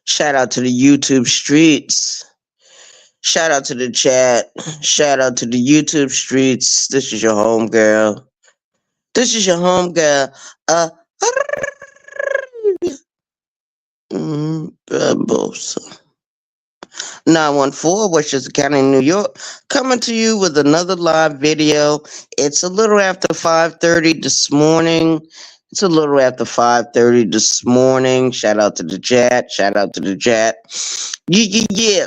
Shout out to the YouTube streets. Shout out to the chat. Shout out to the YouTube streets. This is your home girl. This is your home girl. Uh, Barbosa. 914, Westchester County, New York, coming to you with another live video. It's a little after 5:30 this morning. It's a little after 5:30 this morning. Shout out to the chat. Shout out to the chat. Yeah.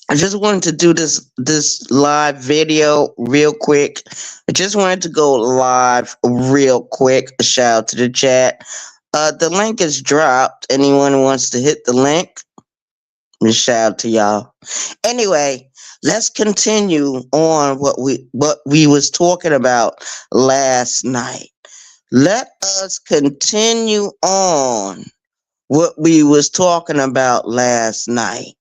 I just wanted to do this live video real quick. I just wanted to go live real quick. Shout out to the chat. The link is dropped. Anyone who wants to hit the link, shout out to y'all. Anyway, let's continue on what we was talking about last night. Let us continue on what we was talking about last night.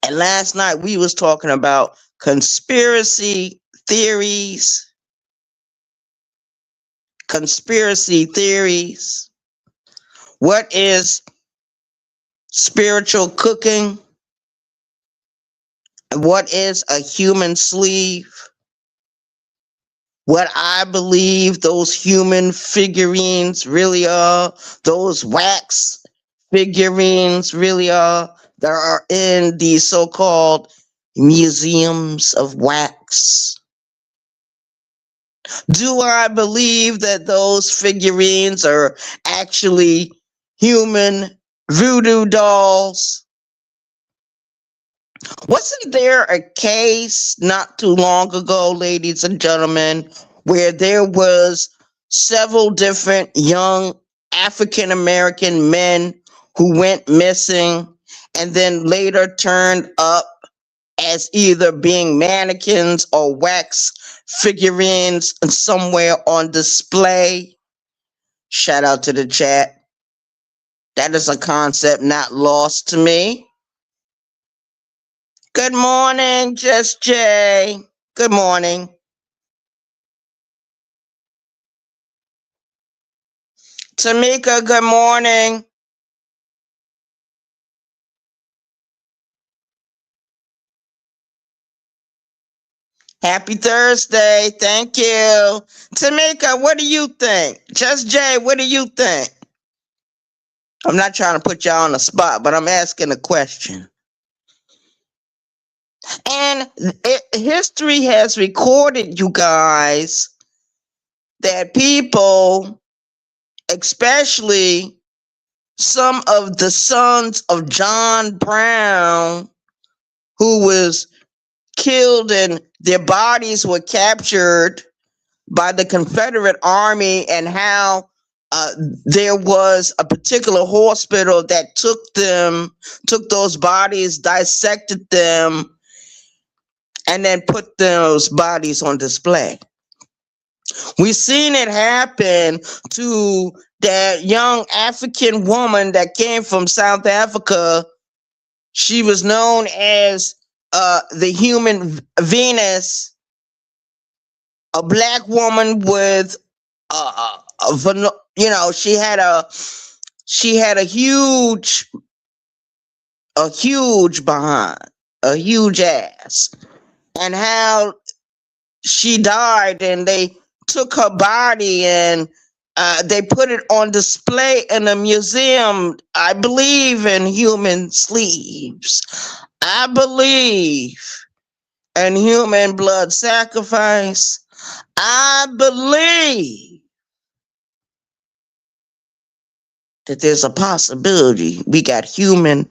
And last night we was talking about conspiracy theories. Conspiracy theories. What is spiritual cooking? What is a human sleeve? What I believe those human figurines really are, those wax figurines really are, that are in these so-called museums of wax. Do I believe that those figurines are actually human voodoo dolls? Wasn't there a case not too long ago, ladies and gentlemen, where there was several different young African American men who went missing and then later turned up as either being mannequins or wax figurines somewhere on display? Shout out to the chat. That is a concept not lost to me. Good morning, Just Jay. Good morning. Tamika, good morning. Happy Thursday. Thank you. Tamika, what do you think? Just Jay, what do you think? I'm not trying to put y'all on the spot, but I'm asking a question. And history has recorded, you guys, that people, especially some of the sons of John Brown, who was killed and their bodies were captured by the Confederate Army, and how there was a particular hospital that took those bodies, dissected them, and then put those bodies on display. We've seen it happen to that young African woman that came from South Africa. She was known as the human Venus, a black woman with she had a huge behind, a huge ass, and how she died, and they took her body and they put it on display in a museum. I believe in human sleeves. I believe in human blood sacrifice. I believe that there's a possibility we got human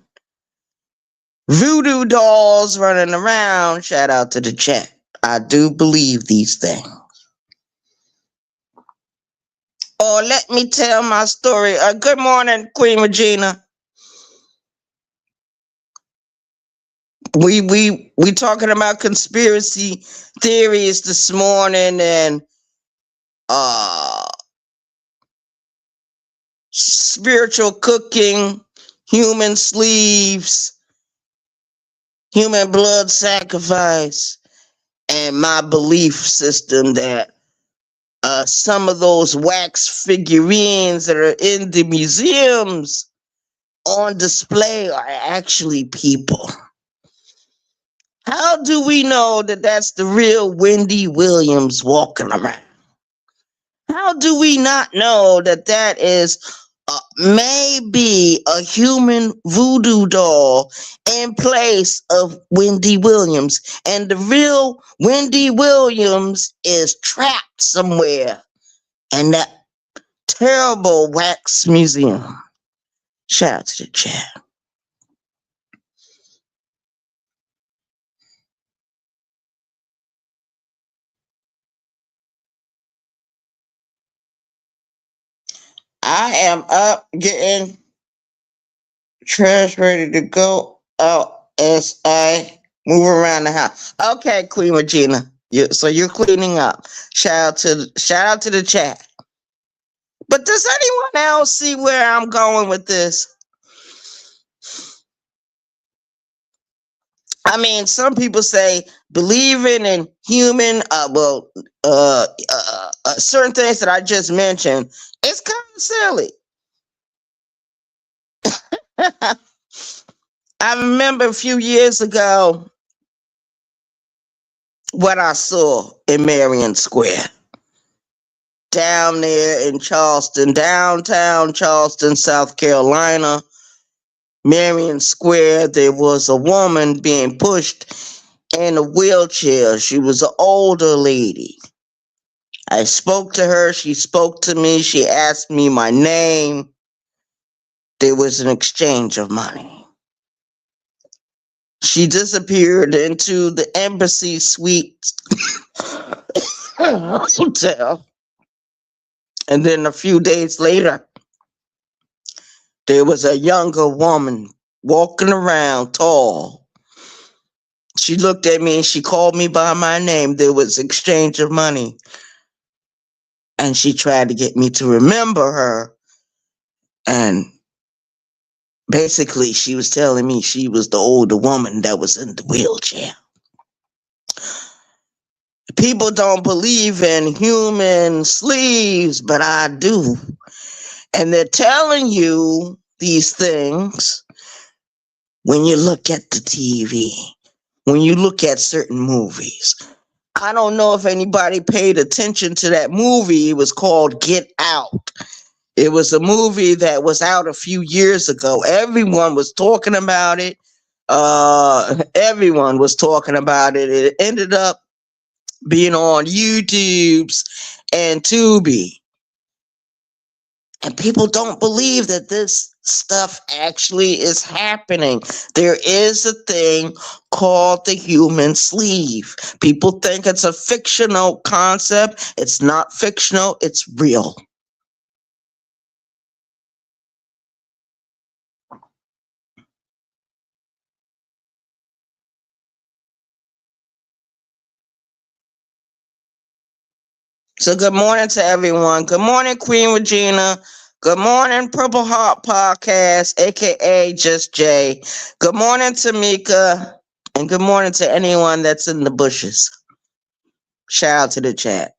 voodoo dolls running around. Shout out to the chat. I do believe these things. Oh, let me tell my story. Good morning, Queen Regina. We talking about conspiracy theories this morning, and spiritual cooking, human sleeves, human blood sacrifice, and my belief system that some of those wax figurines that are in the museums on display are actually people. How do we know that that's the real Wendy Williams walking around? How do we not know that that is maybe a human voodoo doll in place of Wendy Williams? And the real Wendy Williams is trapped somewhere in that terrible wax museum. Shout out to the chat. I am up getting trash ready to go out as I move around the house. Okay, Queen Regina. So you're cleaning up. Shout out to the chat. But does anyone else see where I'm going with this? I mean, some people say believing in human, certain things that I just mentioned, it's kind of silly. I remember a few years ago what I saw in Marion Square. Down there in Charleston, downtown Charleston, South Carolina, Marion Square, there was a woman being pushed in a wheelchair. She was an older lady. I spoke to her. She spoke to me. She asked me my name. There was an exchange of money. She disappeared into the Embassy Suites hotel. And then a few days later, there was a younger woman walking around, tall. She looked at me and she called me by my name. There was exchange of money. And she tried to get me to remember her. And basically, she was telling me she was the older woman that was in the wheelchair. People don't believe in human sleeves, but I do. And they're telling you these things when you look at the TV, when you look at certain movies. I don't know if anybody paid attention to that movie. It was called Get Out. It was a movie that was out a few years ago. Everyone was talking about it. Everyone was talking about it. It ended up being on YouTube's and Tubi. And people don't believe that this stuff actually is happening. There is a thing called the human sleeve. People think it's a fictional concept. It's not fictional, it's real. So good morning to everyone. Good morning, Queen Regina. Good morning, Purple Heart Podcast, aka Just Jay. Good morning, Tamika. And good morning to anyone that's in the bushes. Shout out to the chat.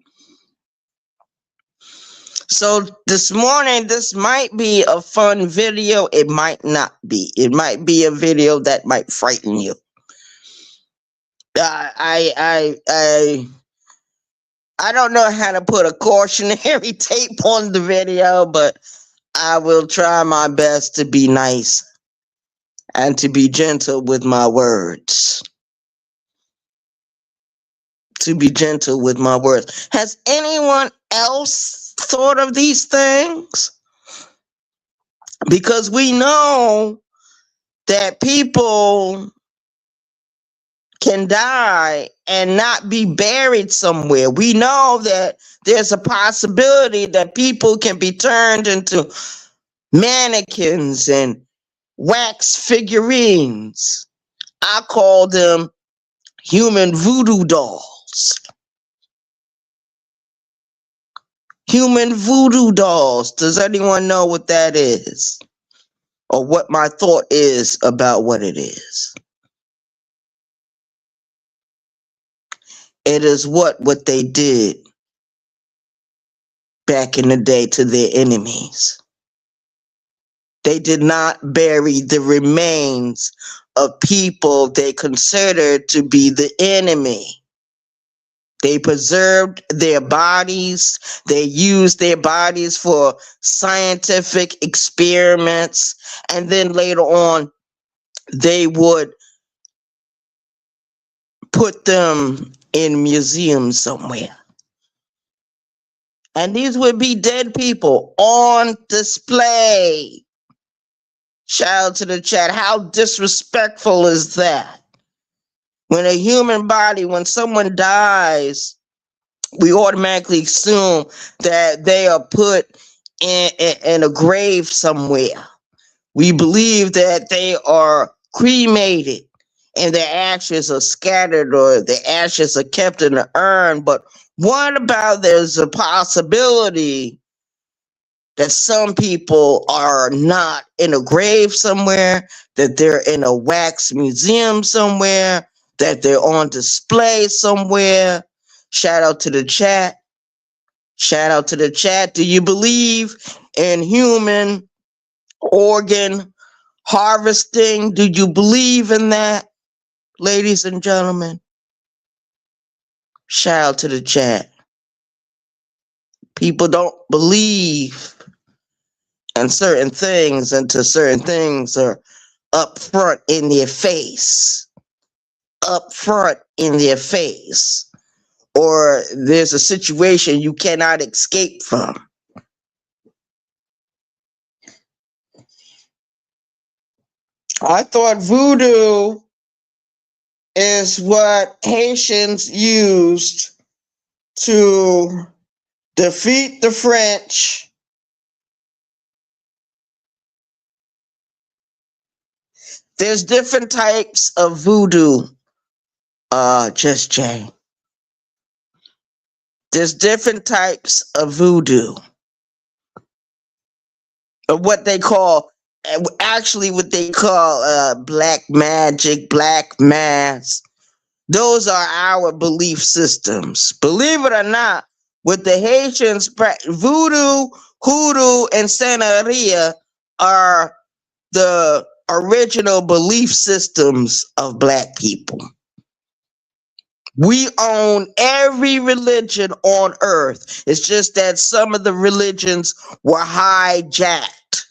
So this morning, this might be a fun video. It might not be. It might be a video that might frighten you. I don't know how to put a cautionary tape on the video, but I will try my best to be nice and to be gentle with my words. To be gentle with my words. Has anyone else thought of these things? Because we know that people can die and not be buried somewhere. We know that there's a possibility that people can be turned into mannequins and wax figurines. I call them human voodoo dolls. Human voodoo dolls. Does anyone know what that is? Or what my thought is about what it is? It is what they did back in the day to their enemies. They did not bury the remains of people they considered to be the enemy. They preserved their bodies. They used their bodies for scientific experiments. And then later on, they would put them in museums somewhere. And these would be dead people on display. Shout out to the chat. How disrespectful is that? When a human body, when someone dies, we automatically assume that they are put in a grave somewhere. We believe that they are cremated and their ashes are scattered or the ashes are kept in an urn. But what about there's a possibility that some people are not in a grave somewhere, that they're in a wax museum somewhere, that they're on display somewhere? Shout out to the chat. Shout out to the chat. Do you believe in human organ harvesting? Do you believe in that, ladies and gentlemen? Shout out to the chat. People don't believe in certain things until certain things are up front in their face. Up front in their face. Or there's a situation you cannot escape from. I thought voodoo is what Haitians used to defeat the French. There's different types of voodoo, Just Jay. There's different types of voodoo. Of what they call, actually what they call black magic, black mass. Those are our belief systems. Believe it or not, with the Haitians, voodoo, hoodoo, and Santeria are the original belief systems of black people. We own every religion on earth. It's just that some of the religions were hijacked.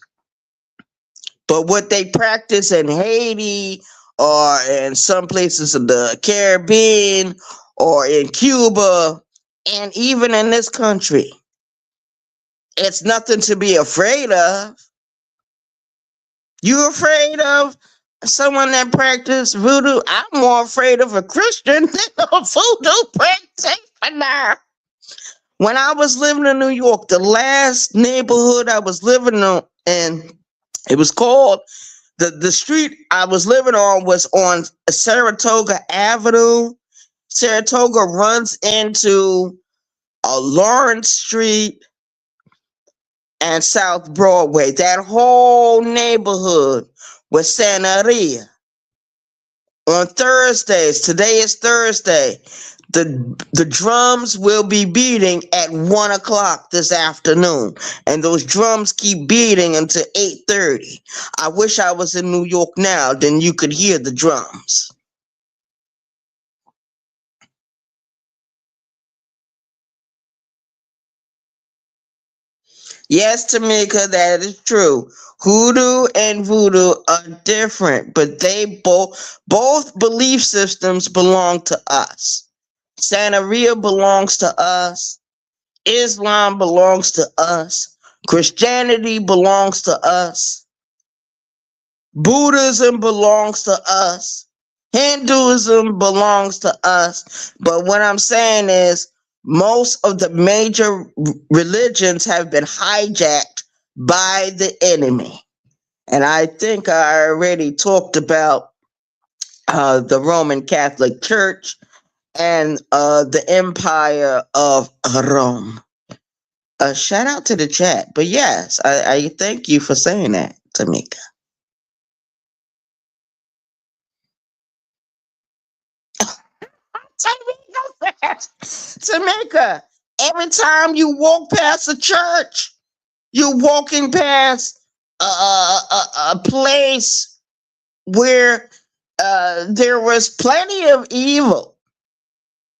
But what they practice in Haiti or in some places in the Caribbean or in Cuba and even in this country, it's nothing to be afraid of. You afraid of someone that practices voodoo? I'm more afraid of a Christian than a voodoo practitioner. When I was living in New York, the last neighborhood I was living in, it was called, the street I was living on was on Saratoga Avenue. Saratoga runs into Lawrence Street and South Broadway. That whole neighborhood was Santeria. On Thursdays, today is Thursday, the drums will be beating at 1 o'clock this afternoon. And those drums keep beating until 8:30. I wish I was in New York now, then you could hear the drums. Yes, Tamika, that is true. Hoodoo and voodoo are different, but they both belief systems belong to us. Santeria belongs to us. Islam belongs to us. Christianity belongs to us. Buddhism belongs to us. Hinduism belongs to us. But what I'm saying is most of the major religions have been hijacked by the enemy. And I think I already talked about the Roman Catholic Church and the Empire of Rome. Shout out to the chat. But yes, I thank you for saying that, Tamika. Tamika, every time you walk past a church, you're walking past a place where there was plenty of evil.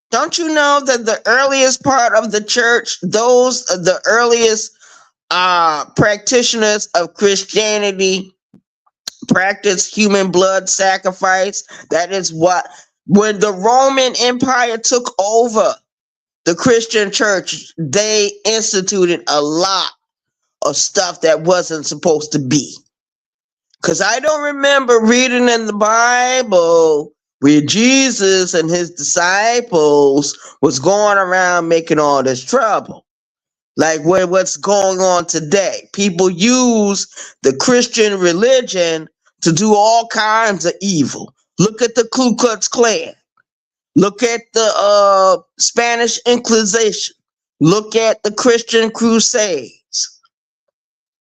Don't you know that the earliest part of the church, the earliest practitioners of Christianity, practiced human blood sacrifice? That is what, when the Roman Empire took over the Christian church, they instituted a lot of stuff that wasn't supposed to be. Because I don't remember reading in the Bible where Jesus and his disciples was going around making all this trouble. Like what's going on today. People use the Christian religion to do all kinds of evil. Look at the Ku Klux Klan. Look at the Spanish Inquisition. Look at the Christian Crusades.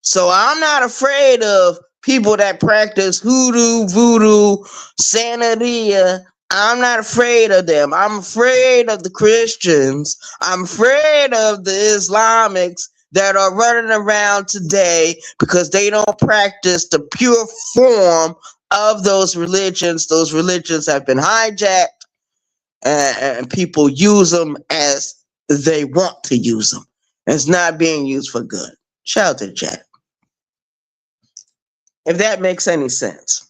So I'm not afraid of people that practice hoodoo, voodoo, Santeria. I'm not afraid of them. I'm afraid of the Christians. I'm afraid of the Islamics that are running around today because they don't practice the pure form of those religions. Those religions have been hijacked, and people use them as they want to use them. It's not being used for good. Shout out to the chat. If that makes any sense.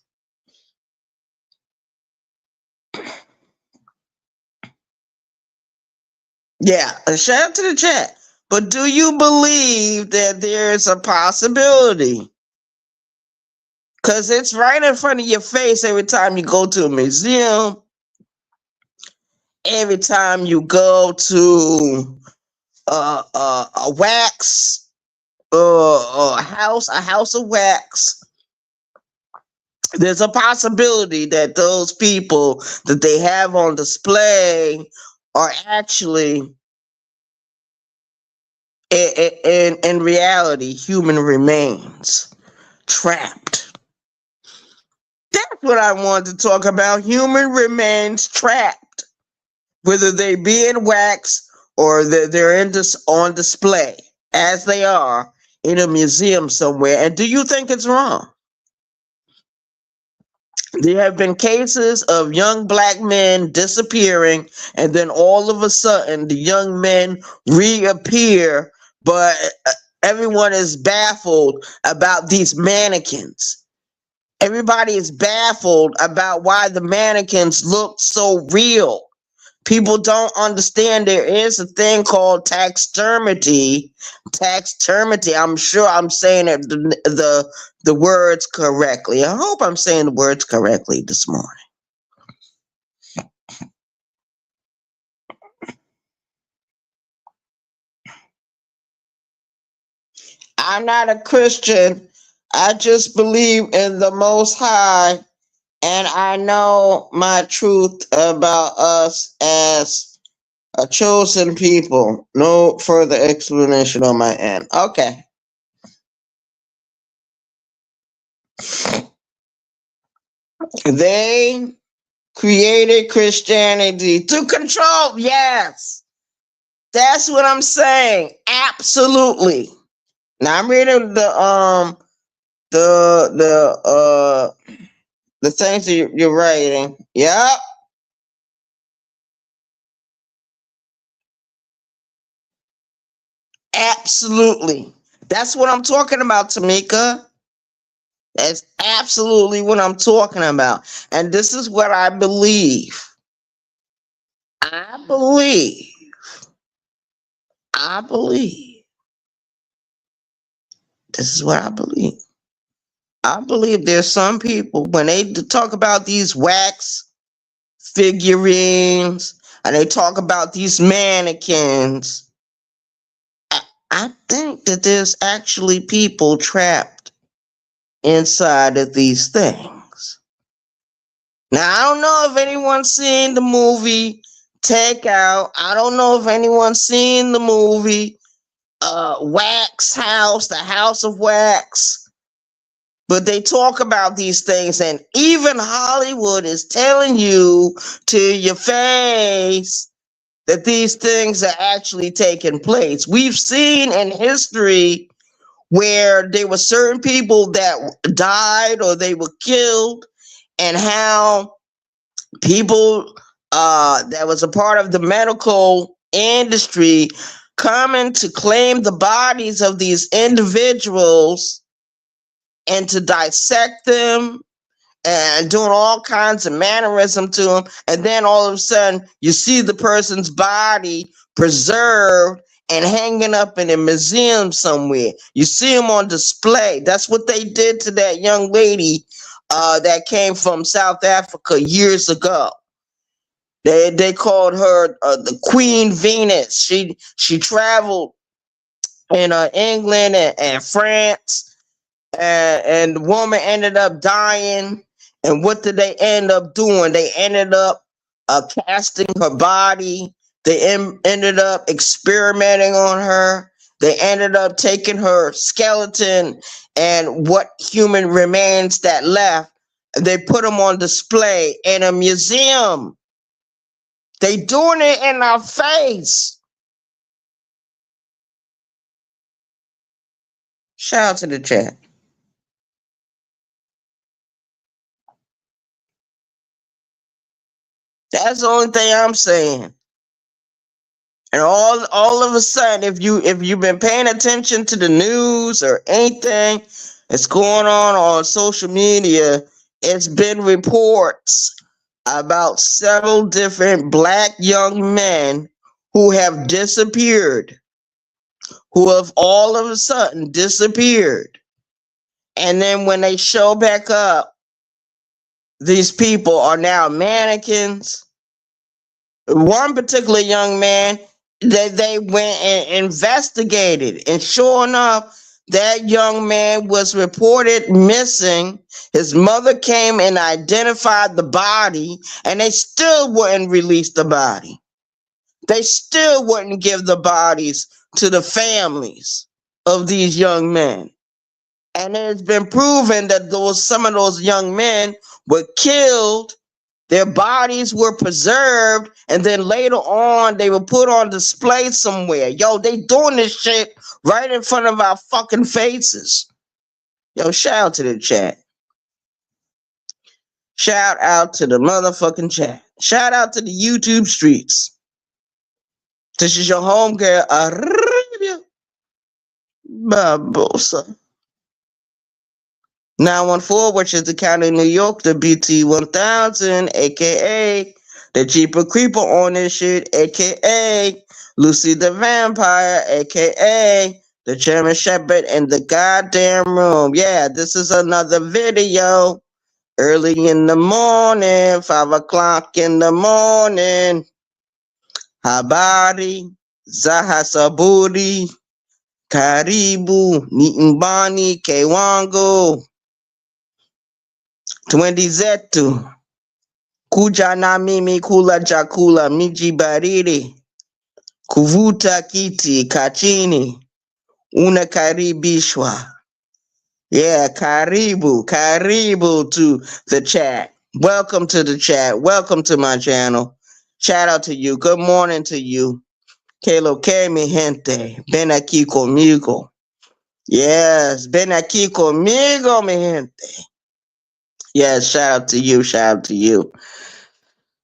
Yeah, a shout out to the chat. But do you believe that there's a possibility? Because it's right in front of your face every time you go to a museum, every time you go to a wax, a house of wax. There's a possibility that those people that they have on display are actually, in reality, human remains trapped. That's what I wanted to talk about. Human remains trapped, whether they be in wax or they're on display, as they are in a museum somewhere. And do you think it's wrong? There have been cases of young black men disappearing, and then all of a sudden the young men reappear, but everyone is baffled about these mannequins. Everybody is baffled about why the mannequins look so real. People don't understand there is a thing called taxidermy. Taxidermy. I'm sure I'm saying it, the words correctly. I hope I'm saying the words correctly this morning. I'm not a Christian. I just believe in the Most High, and I know my truth about us as a chosen people. No further explanation on my end. Okay. They created Christianity to control. Yes. That's what I'm saying. Absolutely. Now I'm reading the things that you're writing. Yep. Absolutely. That's what I'm talking about, Tamika. That's absolutely what I'm talking about. And this is what I believe. I believe. This is what I believe. I believe there's some people, when they talk about these wax figurines and they talk about these mannequins, I think that there's actually people trapped inside of these things. Now, I don't know if anyone's seen the movie Takeout. I don't know if anyone's seen the movie Wax House, the House of Wax. But they talk about these things, and even Hollywood is telling you to your face that these things are actually taking place. We've seen in history where there were certain people that died or they were killed, and how people that was a part of the medical industry coming to claim the bodies of these individuals and to dissect them and doing all kinds of mannerism to them, and then all of a sudden you see the person's body preserved and hanging up in a museum somewhere. You see them on display. That's what they did to that young lady that came from South Africa years ago. They called her the Queen Venus. She traveled in England and France, and the woman ended up dying. And what did they end up doing? They ended up casting her body. They ended up experimenting on her. They ended up taking her skeleton and what human remains that left. They put them on display in a museum. They doing it in our face. Shout out to the chat. That's the only thing I'm saying. And all of a sudden, if you've been paying attention to the news or anything that's going on social media, it's been reports about several different black young men who have disappeared, who have all of a sudden disappeared. And then when they show back up, these people are now mannequins. One particular young man, they went and investigated, and sure enough, that young man was reported missing. His mother came and identified the body, and they still wouldn't release the body. They still wouldn't give the bodies to the families of these young men. And it's been proven that some of those young men were killed. Their bodies were preserved, and then later on, they were put on display somewhere. Yo, they doing this shit right in front of our fucking faces. Yo, shout out to the chat. Shout out to the motherfucking chat. Shout out to the YouTube streets. This is your home girl, Arabia Barbosa. 914, which is the county of New York, the BT 1000, aka the Jeeper Creeper on this shit, aka Lucy the Vampire, aka the German Shepherd in the goddamn room. Yeah, this is another video. Early in the morning, 5 o'clock in the morning. Habari, Zaha Saburi, Karibu, Nimbani, Kewango. Twendi zetu kuja na mimi kula chakula miji baridi, kuvuta kiti kachini, unakaribishwa. Yeah, karibu to the chat. Welcome to the chat. Welcome to my channel. Shout out to you. Good morning to you. Que lo que mi gente. Ven aquí conmigo. Yes, ven aquí conmigo, mi gente. Yes, shout out to you. Shout out to you.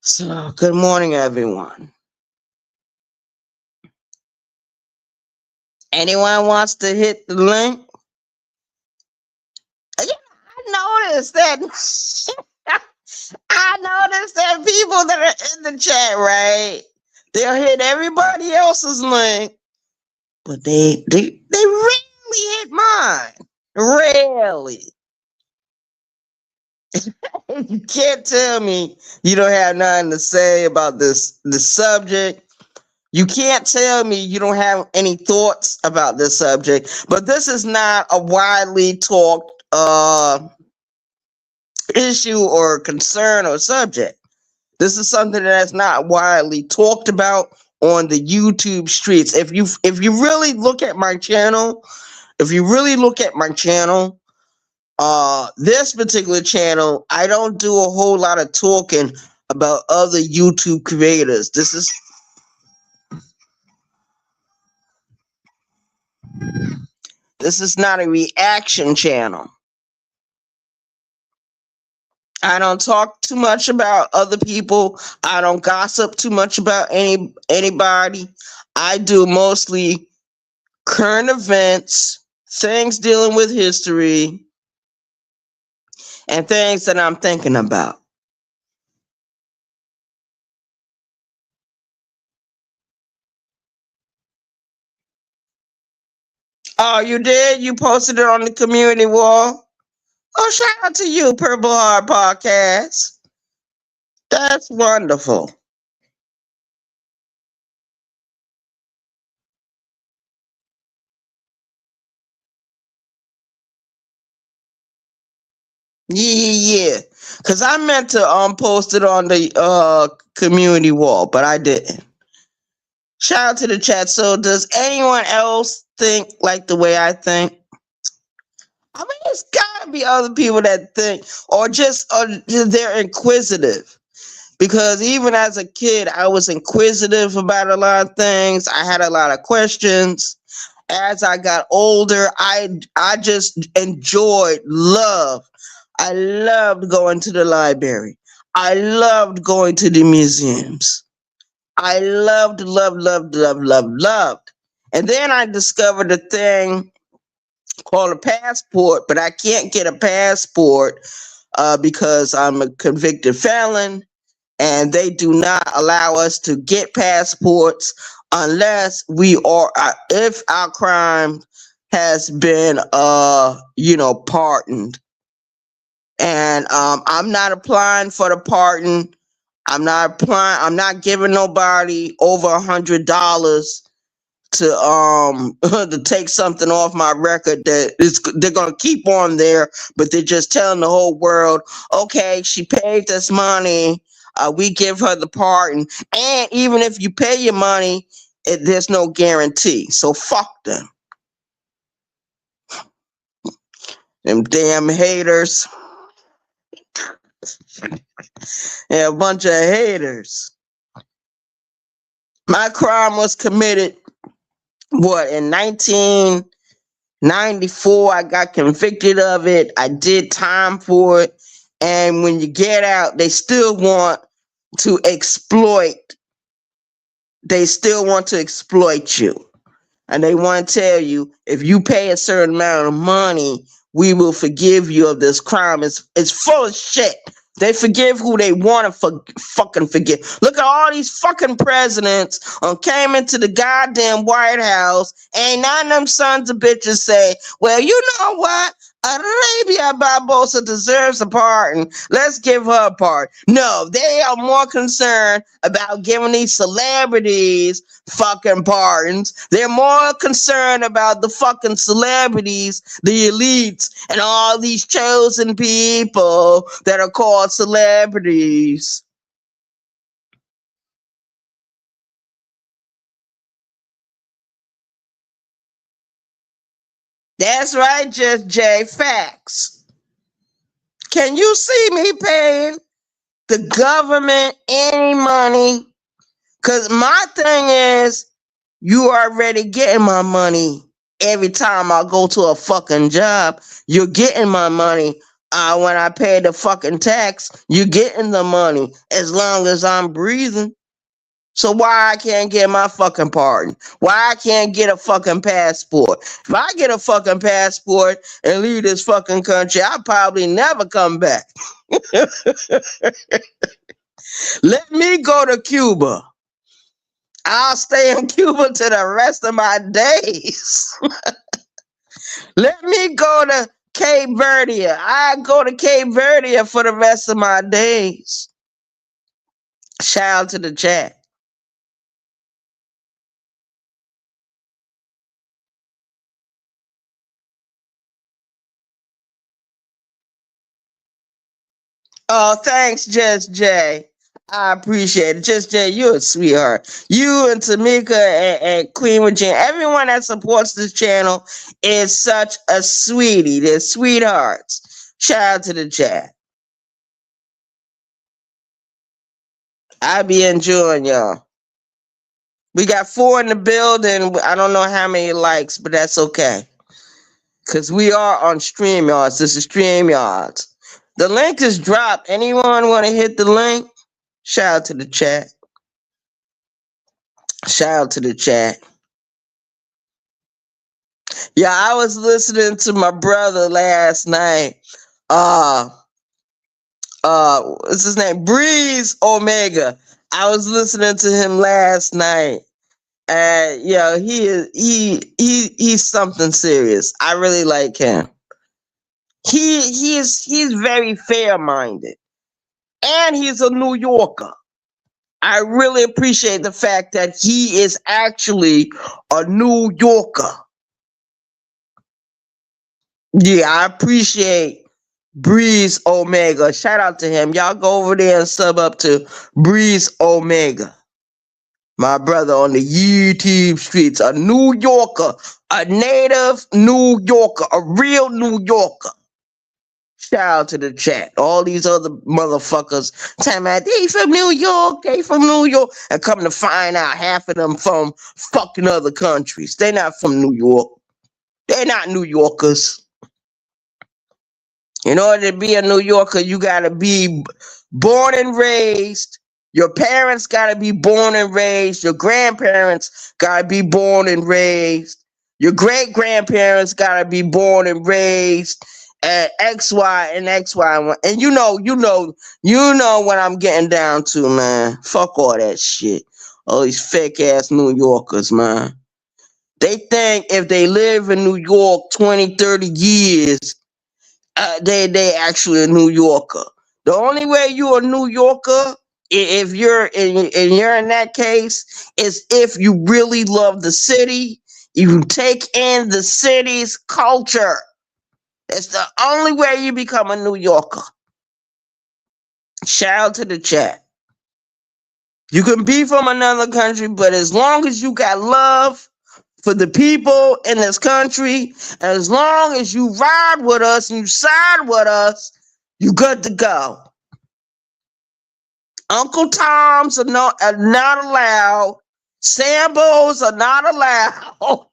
So, good morning, everyone. Anyone wants to hit the link? Yeah, I noticed that. I noticed that people that are in the chat, right? They'll hit everybody else's link, but they rarely hit mine. Rarely. You can't tell me you don't have nothing to say about the subject. You can't tell me you don't have any thoughts about this subject. But this is not a widely talked issue or concern or subject. This is something that's not widely talked about on the YouTube streets. If you really look at my channel, this particular channel, I don't do a whole lot of talking about other YouTube creators. This is not a reaction channel. I don't talk too much about other people. I don't gossip too much about anybody. I do mostly current events, things dealing with history, and things that I'm thinking about. Oh, you did? You posted it on the community wall? Oh, shout out to you, Purple Heart Podcast. That's wonderful. Yeah. Cause I meant to post it on the community wall, but I didn't. Shout out to the chat. So does anyone else think like the way I think? I mean, it's gotta be other people that think, or just they're inquisitive. Because even as a kid, I was inquisitive about a lot of things. I had a lot of questions. As I got older, I just I loved going to the library. I loved going to the museums. I loved. And then I discovered a thing called a passport, but I can't get a passport because I'm a convicted felon, and they do not allow us to get passports unless we are, if our crime has been, pardoned. And I'm not applying for the pardon. I'm not giving nobody over $100 to to take something off my record they're gonna keep on there, but they're just telling the whole world, okay, she paid this money, we give her the pardon. And even if you pay your money, there's no guarantee. So fuck them. Them damn haters. Yeah, a bunch of haters. My crime was committed in 1994. I got convicted of it. I did time for it. And when you get out, they still want to exploit. They still want to exploit you. And they want to tell you, if you pay a certain amount of money, we will forgive you of this crime. It's full of shit. They forgive who they want to fucking forgive. Look at all these fucking presidents came into the goddamn White House, and none of them sons of bitches say, well, you know what? Arabia Barbosa deserves a pardon. Let's give her a pardon. No, they are more concerned about giving these celebrities fucking pardons. They're more concerned about the fucking celebrities, the elites, and all these chosen people that are called celebrities. That's right, Just J. Facts. Can you see me paying the government any money? Because my thing is, you already getting my money every time I go to a fucking job. You're getting my money. When I pay the fucking tax, you're getting the money as long as I'm breathing. So why I can't get my fucking pardon? Why I can't get a fucking passport? If I get a fucking passport and leave this fucking country, I'll probably never come back. Let me go to Cuba. I'll stay in Cuba to the rest of my days. Let me go to Cape Verde. I go to Cape Verde for the rest of my days. Shout out to the chat. Oh, thanks, Just Jay. I appreciate it. Just Jay, you're a sweetheart. You and Tamika and Queen Regina, everyone that supports this channel is such a sweetie. They're sweethearts. Shout out to the chat. I be enjoying y'all. We got 4 in the building. I don't know how many likes, but that's okay. Because we are on StreamYards. This is StreamYards. The link is dropped. Anyone want to hit the link? Shout out to the chat. Shout out to the chat. Yeah, I was listening to my brother last night. What's his name? Breeze Omega. I was listening to him last night. And yeah, he's something serious. I really like him. He's very fair-minded. And he's a New Yorker. I really appreciate the fact that he is actually a New Yorker. Yeah, I appreciate Breeze Omega. Shout out to him. Y'all go over there and sub up to Breeze Omega. My brother on the YouTube streets, a New Yorker, a native New Yorker, a real New Yorker. Shout out to the chat. All these other motherfuckers telling me they from New York, they from New York, and come to find out half of them from fucking other countries. They're not from New York. They're not New Yorkers. In order to be a New Yorker, you gotta be born and raised. Your parents gotta be born and raised. Your grandparents gotta be born and raised. Your great grandparents gotta be born and raised. And X, Y, and X, Y, and you know what I'm getting down to, man. Fuck all that shit. All these fake ass New Yorkers, man. They think if they live in New York 20, 30 years, they actually a New Yorker. The only way you're a New Yorker, if you're in that case, is if you really love the city, you take in the city's culture. That's the only way you become a New Yorker. Shout out to the chat. You can be from another country, but as long as you got love for the people in this country, as long as you ride with us and you side with us, you good to go. Uncle Toms are not allowed. Sambos are not allowed.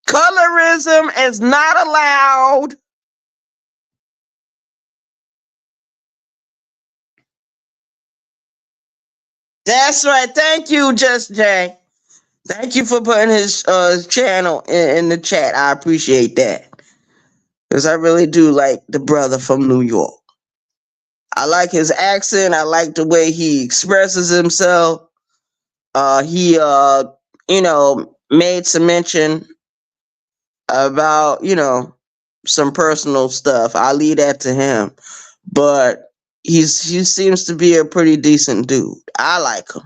Colorism is not allowed. That's right. Thank you, Just Jay. Thank you for putting his channel in the chat. I appreciate that. Because I really do like the brother from New York. I like his accent. I like the way he expresses himself. He made some mention about, some personal stuff. I'll leave that to him. But he seems to be a pretty decent dude. I like him.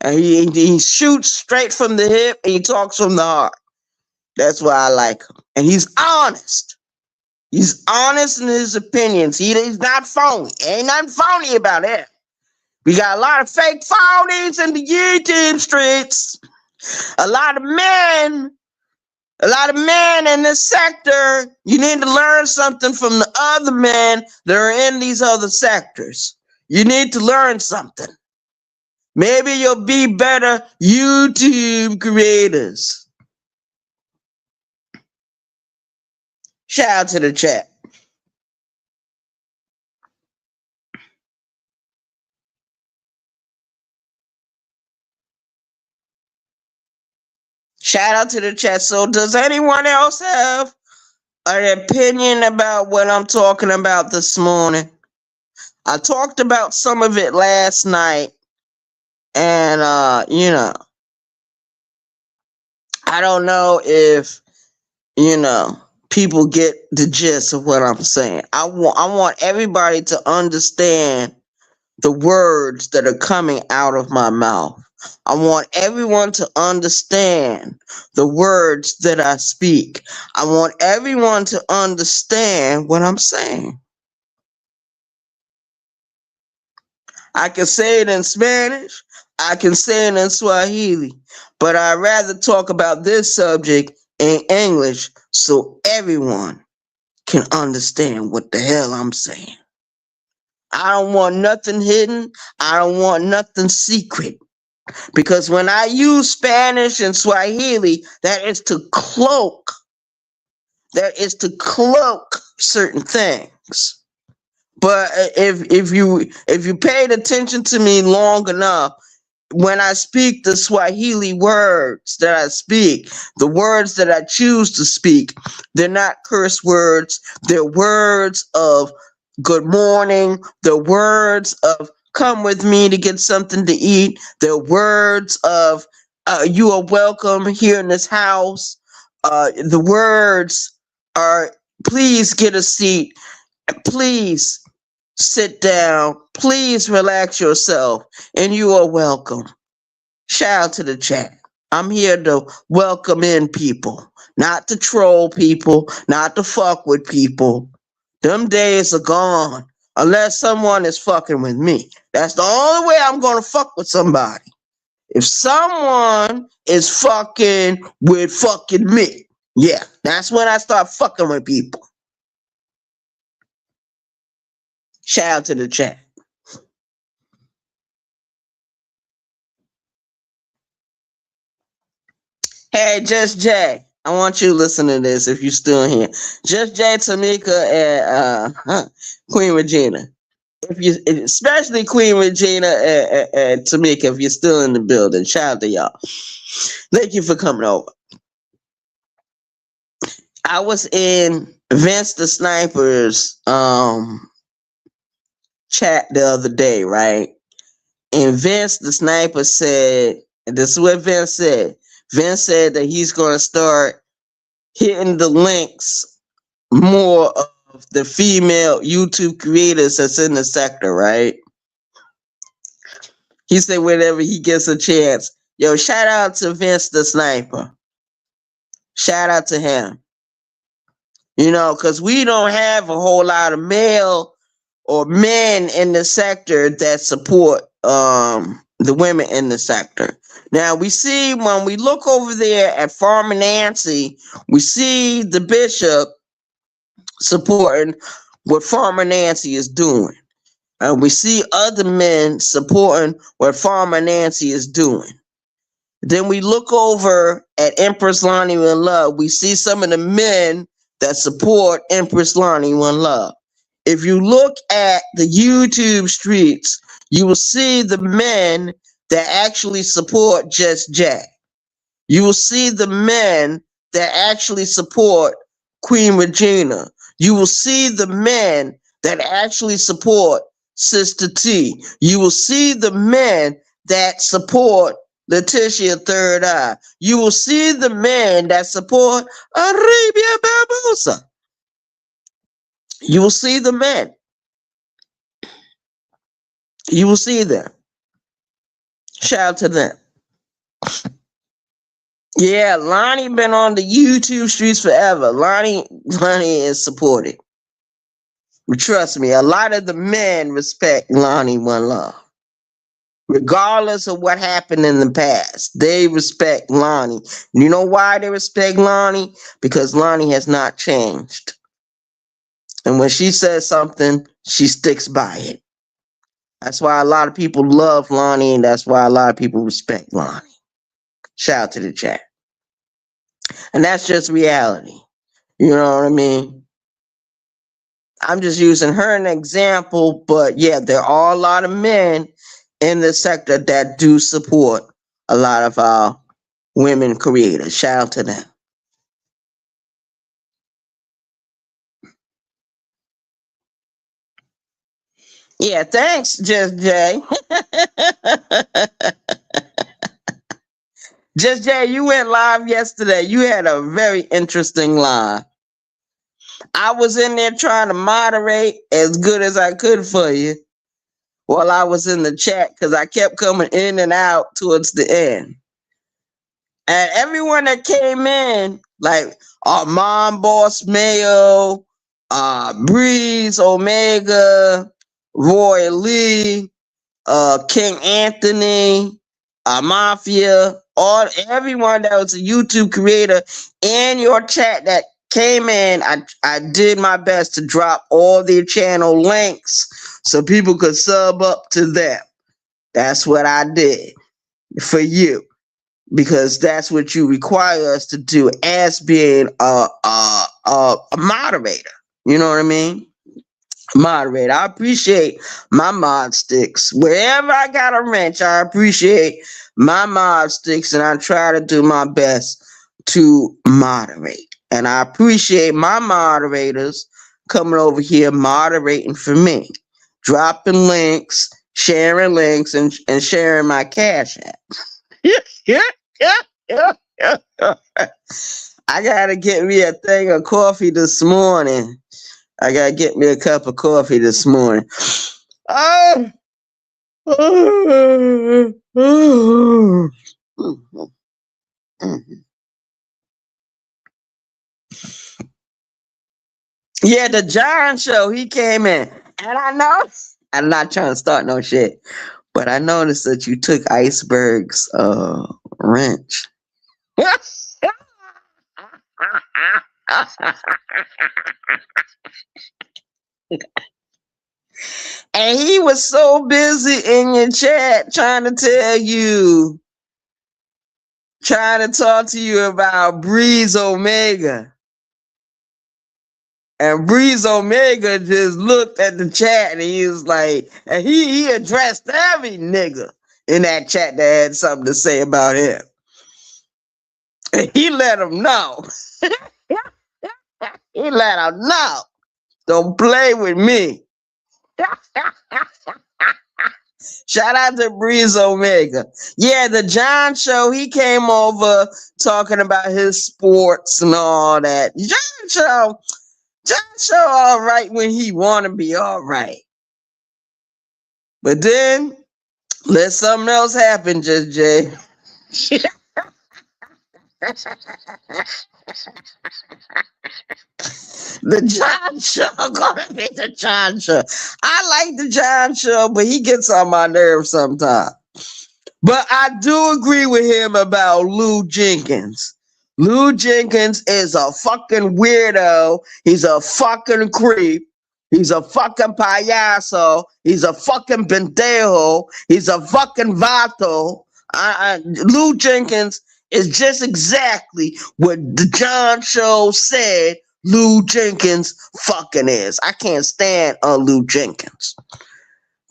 And he shoots straight from the hip and he talks from the heart. That's why I like him. And he's honest. He's honest in his opinions. He's not phony. Ain't nothing phony about it. We got a lot of fake phonies in the YouTube streets. A lot of men in this sector. You need to learn something from the other men that are in these other sectors. You need to learn something. Maybe you'll be better YouTube creators. Shout out to the chat. Shout out to the chat. So does anyone else have an opinion about what I'm talking about this morning? I talked about some of it last night. And, I don't know if, people get the gist of what I'm saying. I want everybody to understand the words that are coming out of my mouth. I want everyone to understand the words that I speak. I want everyone to understand what I'm saying. I can say it in Spanish. I can say it in Swahili. But I'd rather talk about this subject in English so everyone can understand what the hell I'm saying. I don't want nothing hidden. I don't want nothing secret. Because when I use Spanish and Swahili, that is to cloak certain things. But if you paid attention to me long enough, when I speak the Swahili words that I speak, the words that I choose to speak, they're not curse words. They're words of good morning. They're words of come with me to get something to eat. They're words of you are welcome here in this house. The words are please get a seat. Please sit down. Please relax yourself. And you are welcome. Shout out to the chat. I'm here to welcome in people, not to troll people, not to fuck with people. Them days are gone. Unless someone is fucking with me. That's the only way I'm gonna fuck with somebody. If someone is fucking with fucking me. Yeah, that's when I start fucking with people. Shout out to the chat. Hey, Just Jay, I want you to listen to this if you're still here. Just Jay, Tamika, and Queen Regina. If you, especially Queen Regina and Tamika, if you're still in the building, shout out to y'all. Thank you for coming over. I was in Vince the Sniper's chat the other day, right? And Vince the Sniper said, and this is what Vince said. Vince said that he's going to start hitting the links more of the female YouTube creators that's in the sector, right? He said whenever he gets a chance. Yo, shout out to Vince the Sniper. Shout out to him. You know, because we don't have a whole lot of male or men in the sector that support the women in the sector. Now we see when we look over there at Farmer Nancy, we see the bishop supporting what Farmer Nancy is doing. And we see other men supporting what Farmer Nancy is doing. Then we look over at Empress Lonnie One Love. We see some of the men that support Empress Lonnie One Love. If you look at the YouTube streets, you will see the men that actually support Just Jack. You will see the men that actually support Queen Regina. You will see the men that actually support Sister T. You will see the men that support Letitia Third Eye. You will see the men that support Arabia Barbosa. You will see the men. You will see them. Shout out to them. Yeah, Lonnie been on the YouTube streets forever. Lonnie is supported. But trust me, a lot of the men respect Lonnie One Love. Regardless of what happened in the past, they respect Lonnie. You know why they respect Lonnie? Because Lonnie has not changed. And when she says something, she sticks by it. That's why a lot of people love Lonnie, and that's why a lot of people respect Lonnie. Shout out to the chat. And that's just reality. You know what I mean? I'm just using her an example, but yeah, there are a lot of men in the sector that do support a lot of our women creators. Shout out to them. Yeah, thanks, Just Jay. Just Jay, you went live yesterday. You had a very interesting live. I was in there trying to moderate as good as I could for you while I was in the chat because I kept coming in and out towards the end. And everyone that came in, like our Mom Boss Mayo, Breeze Omega, Roy Lee, King Anthony, Mafia, everyone that was a YouTube creator in your chat that came in, I did my best to drop all their channel links so people could sub up to them. That's what I did. for you, because that's what you require us to do as being a moderator. You know what I mean? Moderator. I appreciate my mod sticks. Wherever I got a wrench, I appreciate my mod sticks, and I try to do my best to moderate. And I appreciate my moderators coming over here moderating for me, dropping links, sharing links, and sharing my cash app. I gotta get me a thing of coffee this morning. I gotta get me a cup of coffee this morning. Oh. Yeah, the John show, he came in. And I know I'm not trying to start no shit, but I noticed that you took Iceberg's wrench. And he was so busy in your chat trying to talk to you about Breeze Omega. And Breeze Omega just looked at the chat and he was like, and he addressed every nigga in that chat that had something to say about him. And he let him know. He let him know. Don't play with me. Shout out to Breeze Omega. Yeah, the John show, he came over talking about his sports and all that. John show all right when he want to be all right. But then let something else happen, Just Jay. The John show gonna be the John show. I like the John show, but he gets on my nerves sometimes. But I do agree with him about Lou Jenkins. Lou Jenkins is a fucking weirdo. He's a fucking creep. He's a fucking payaso. He's a fucking pendejo. He's a fucking vato. Lou Jenkins is just exactly what the John show said Lou Jenkins fucking is. I can't stand Lou Jenkins.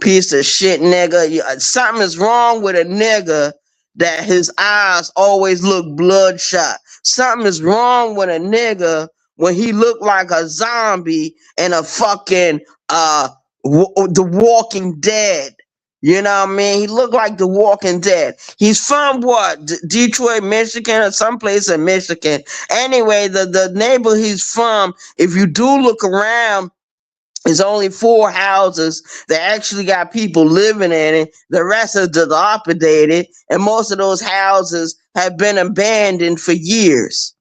Piece of shit nigga. Something is wrong with a nigga that his eyes always look bloodshot. Something is wrong with a nigga when he look like a zombie in a fucking The Walking Dead. You know what I mean? He looked like The Walking Dead. He's from what? Detroit, Michigan, or someplace in Michigan. Anyway, the neighborhood he's from, if you do look around, there's only 4 houses that actually got people living in it. The rest are dilapidated, and most of those houses have been abandoned for years.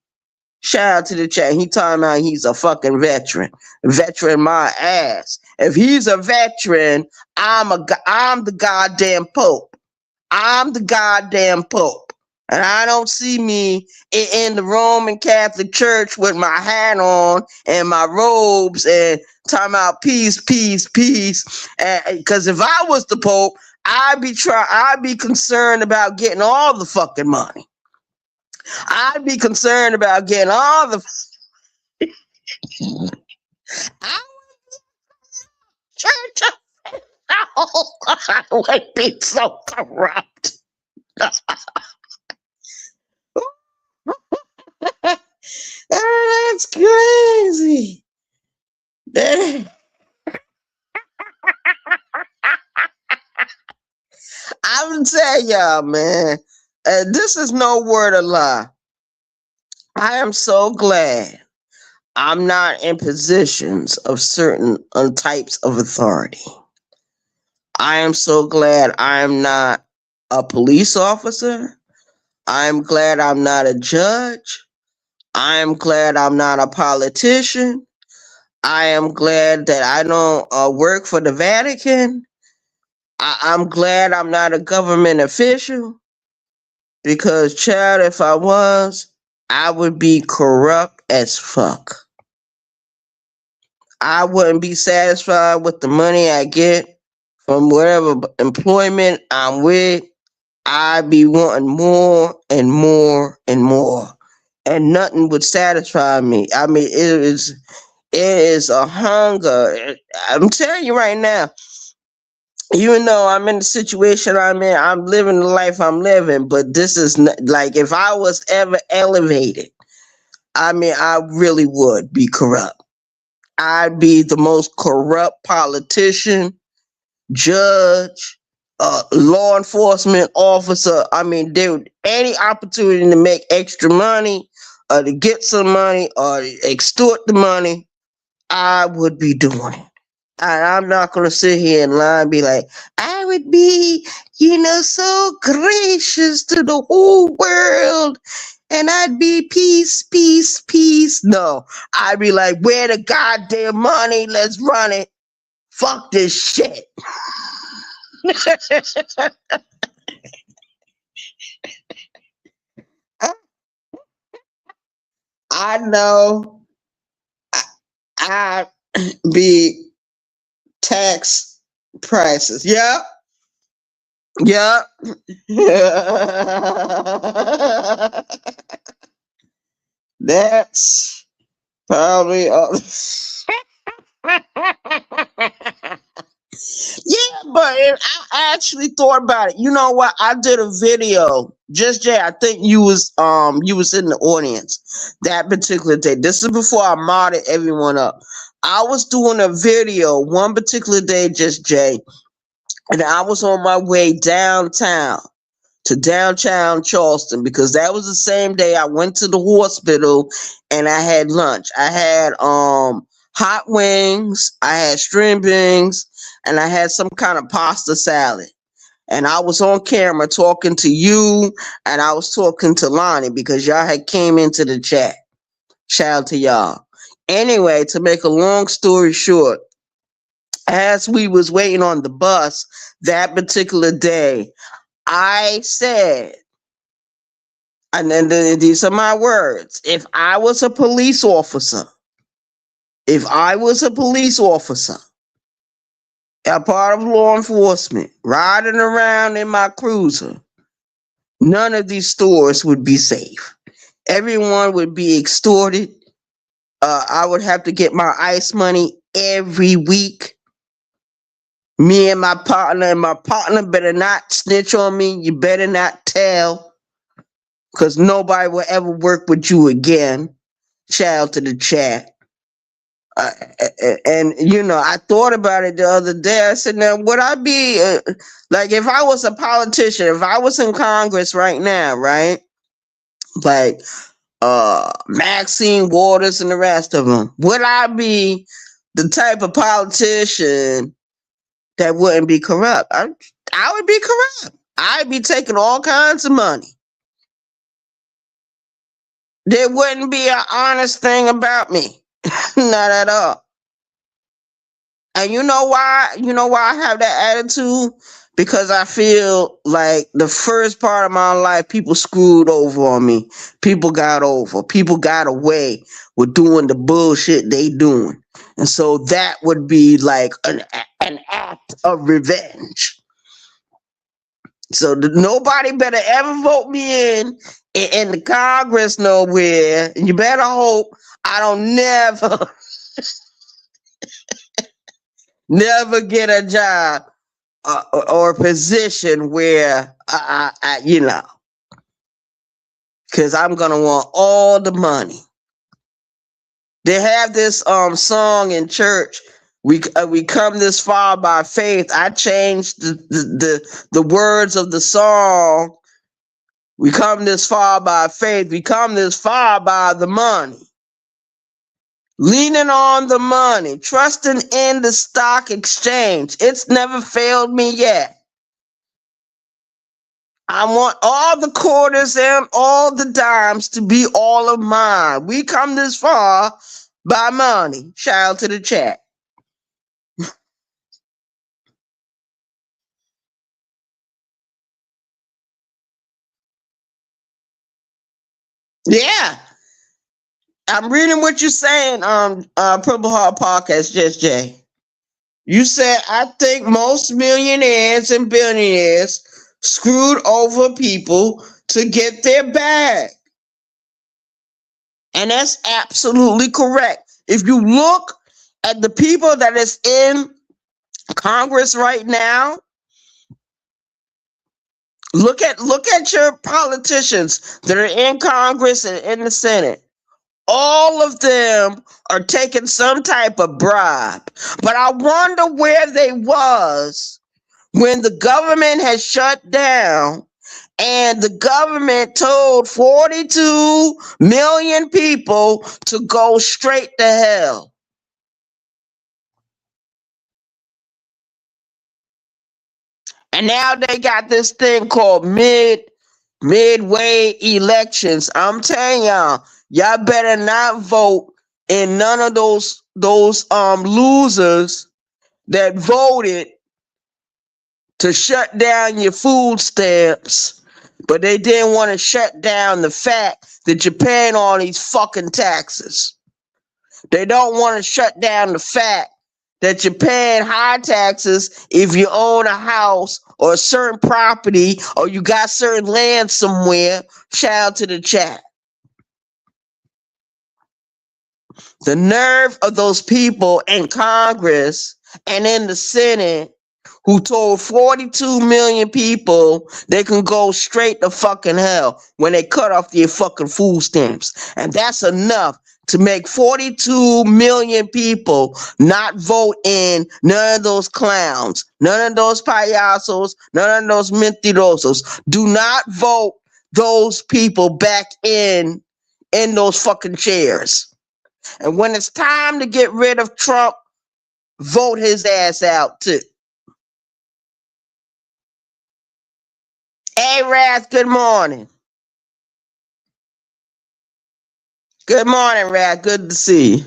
Shout out to the chat. He talking about he's a fucking veteran. Veteran my ass. If he's a veteran, I'm the goddamn Pope. I'm the goddamn Pope. And I don't see me in the Roman Catholic Church with my hat on and my robes and talking about peace, peace, peace. Because if I was the Pope, I'd be concerned about getting all the fucking money. I'd be concerned about getting all the church. I would be so corrupt. That's crazy. I'm gonna tell y'all, man, this is no word of lie. I am so glad I'm not in positions of certain types of authority. I am so glad I am not a police officer. I'm glad I'm not a judge. I am glad I'm not a politician. I am glad that I don't work for the Vatican. I'm glad I'm not a government official, because, child, if I was, I would be corrupt as fuck. I wouldn't be satisfied with the money I get from whatever employment I'm with. I be wanting more and more and more, and nothing would satisfy me. I mean, it is a hunger. I'm telling you right now, even though I'm in the situation I'm in, I'm living the life I'm living. But this is like if I was ever elevated, I mean, I really would be corrupt. I'd be the most corrupt politician, judge, law enforcement officer. I mean, dude, any opportunity to make extra money or to get some money or extort the money, I would be doing it. And I'm not gonna sit here and lie and be like, I would be, so gracious to the whole world. And I'd be peace, peace, peace. No, I'd be like, where the goddamn money? Let's run it. Fuck this shit. I know I be tax prices. Yep. Yep. That's probably yeah, but I actually thought about it. You know what? I did a video. Just Jay, I think you was in the audience that particular day. This is before I modded everyone up. I was doing a video one particular day, Just Jay, and I was on my way to downtown Charleston because that was the same day I went to the hospital and I had lunch. I had hot wings, I had string beans, and I had some kind of pasta salad. And I was on camera talking to you and I was talking to Lonnie because y'all had came into the chat. Shout out to y'all. Anyway, to make a long story short, as we was waiting on the bus that particular day, I said, and then these are my words. If I was a police officer, a part of law enforcement, riding around in my cruiser, none of these stores would be safe. Everyone would be extorted. I would have to get my ICE money every week. Me and my partner better not snitch on me. You better not tell, because nobody will ever work with you again. Shout out to the chat. Uh, and I thought about it the other day. I said, now would I be like if I was a politician, if I was in Congress right now, right? Like Maxine Waters and the rest of them, would I be the type of politician that wouldn't be corrupt? I would be corrupt. I'd be taking all kinds of money. There wouldn't be an honest thing about me. Not at all. And you know why? You know why I have that attitude? Because I feel like the first part of my life, people screwed over on me. People got over. People got away with doing the bullshit they doing. And so that would be like an act of revenge. So nobody better ever vote me in the Congress nowhere. You better hope I don't never get a job or a position where because I'm gonna want all the money. They have this song in church. We come this far by faith. I changed the words of the song. We come this far by faith. We come this far by the money. Leaning on the money, trusting in the stock exchange. It's never failed me yet. I want all the quarters and all the dimes to be all of mine. We come this far by money. Shout out to the chat. Yeah. I'm reading what you're saying, Purple Heart Podcast, Just Jay. You said, I think most millionaires and billionaires screwed over people to get their bag. And that's absolutely correct. If you look at the people that is in Congress right now, look at your politicians that are in Congress and in the Senate. All of them are taking some type of bribe. But I wonder where they was when the government has shut down and the government told 42 million people to go straight to hell. And now they got this thing called midway elections. I'm telling y'all better not vote in none of those losers that voted to shut down your food stamps, but they didn't want to shut down the fact that you're paying all these fucking taxes. They don't want to shut down the fact that you're paying high taxes if you own a house or a certain property or you got certain land somewhere. Shout out to the chat. The nerve of those people in Congress and in the Senate who told 42 million people they can go straight to fucking hell when they cut off their fucking food stamps. And that's enough to make 42 million people not vote in none of those clowns, none of those payasos, none of those mentirosos. Do not vote those people back in those fucking chairs. And when it's time to get rid of Trump, vote his ass out too. Hey, Wrath, good morning. Good morning, Wrath. Good to see you.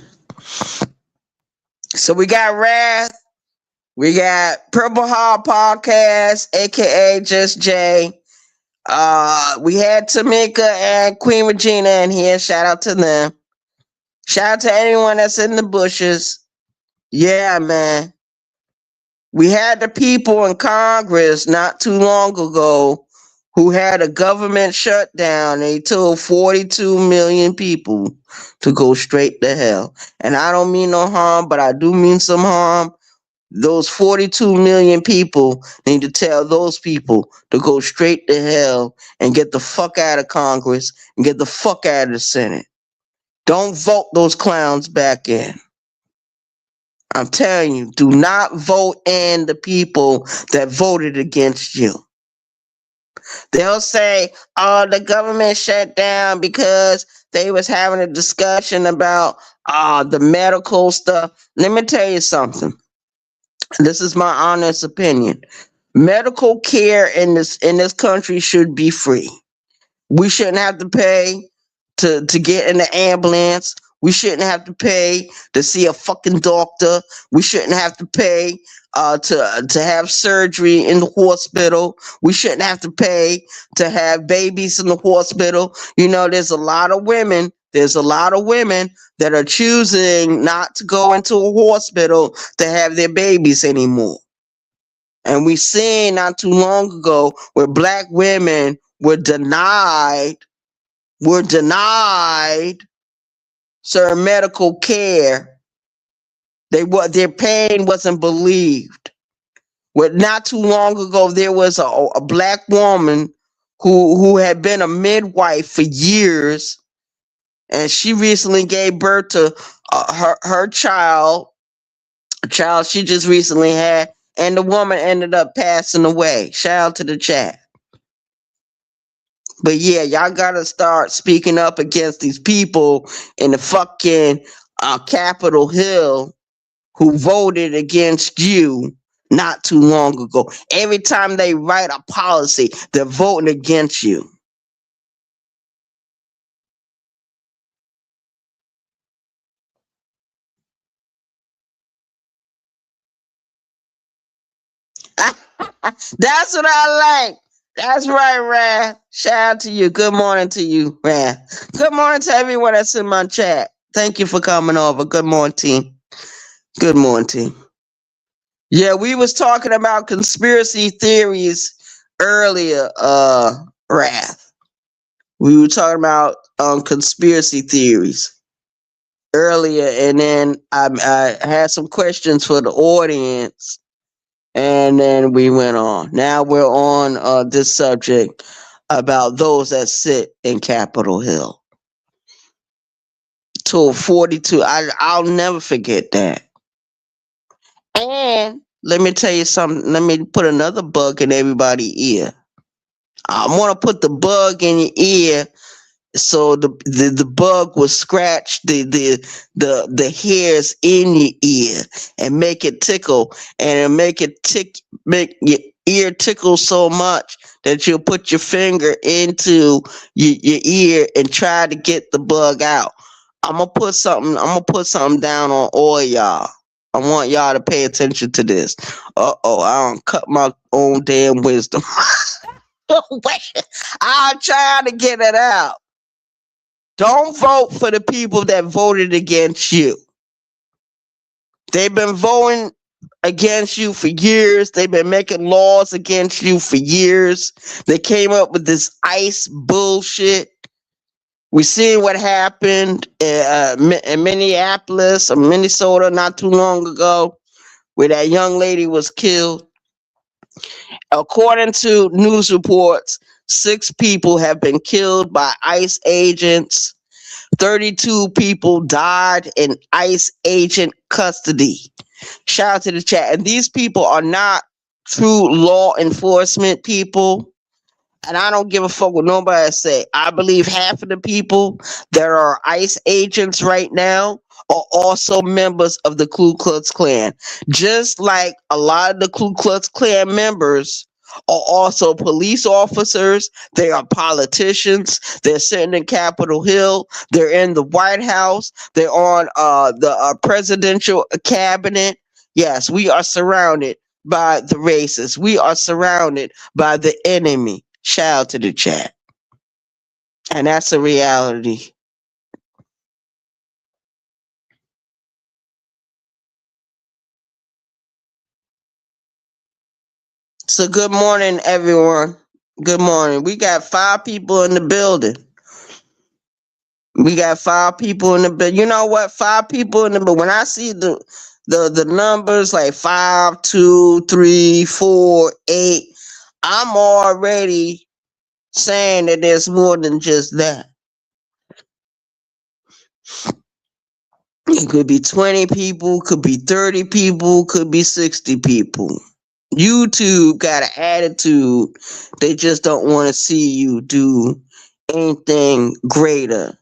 So we got Wrath. We got Purple Heart Podcast, a.k.a. Just Jay. We had Tamika and Queen Regina in here. Shout out to them. Shout out to anyone that's in the bushes. Yeah, man. We had the people in Congress not too long ago who had a government shutdown. They told 42 million people to go straight to hell. And I don't mean no harm, but I do mean some harm. Those 42 million people need to tell those people to go straight to hell and get the fuck out of Congress and get the fuck out of the Senate. Don't vote those clowns back in. I'm telling you, do not vote in the people that voted against you. They'll say, oh, the government shut down because they was having a discussion about the medical stuff. Let me tell you something. This is my honest opinion. Medical care in this country should be free. We shouldn't have to pay to get in the ambulance. We shouldn't have to pay to see a fucking doctor. We shouldn't have to pay to have surgery in the hospital. We shouldn't have to pay to have babies in the hospital. You know, there's a lot of women that are choosing not to go into a hospital to have their babies anymore. And we seen not too long ago where black women were denied certain medical care. Their pain wasn't believed. Well, not too long ago, there was a black woman who had been a midwife for years, and she recently gave birth to her child, a child she just recently had, and the woman ended up passing away. Shout out to the chat. But yeah, y'all gotta start speaking up against these people in the fucking Capitol Hill who voted against you not too long ago. Every time they write a policy, they're voting against you. That's what I like. That's right, Rad. Shout out to you. Good morning to you, Rad. Good morning to everyone that's in my chat. Thank you for coming over. Good morning, team. Good morning, team. Yeah, we was talking about conspiracy theories earlier, Wrath. We were talking about conspiracy theories earlier, and then I had some questions for the audience, and then we went on. Now we're on this subject about those that sit in Capitol Hill. Till 42. I'll never forget that. And let me tell you something. Let me put another bug in everybody's ear. I want to put the bug in your ear so the bug will scratch the hairs in your ear and make it tickle, and it'll make your ear tickle so much that you'll put your finger into your ear and try to get the bug out. I'm gonna put something down on all y'all. I want y'all to pay attention to this. I don't cut my own damn wisdom. I'm trying to get it out. Don't vote for the people that voted against you. They've been voting against you for years. They've been making laws against you for years. They came up with this ICE bullshit. We seen what happened in Minneapolis or Minnesota not too long ago, where that young lady was killed. According to news reports, 6 people have been killed by ICE agents. 32 people died in ICE agent custody. Shout out to the chat. And these people are not true law enforcement people. And I don't give a fuck what nobody say. I believe half of the people that are ICE agents right now are also members of the Ku Klux Klan. Just like a lot of the Ku Klux Klan members are also police officers. They are politicians. They're sitting in Capitol Hill. They're in the White House. They're on the presidential cabinet. Yes, we are surrounded by the racists. We are surrounded by the enemy. Shout out to the chat. And that's a reality. So good morning, everyone. Good morning. We got 5 people in the building. We got 5 people in the building. You know what? 5 people in the building. When I see the numbers like 5, 2, 3, 4, 8, I'm already saying that there's more than just that. It could be 20 people, could be 30 people, could be 60 people. YouTube got an attitude. They just don't want to see you do anything greater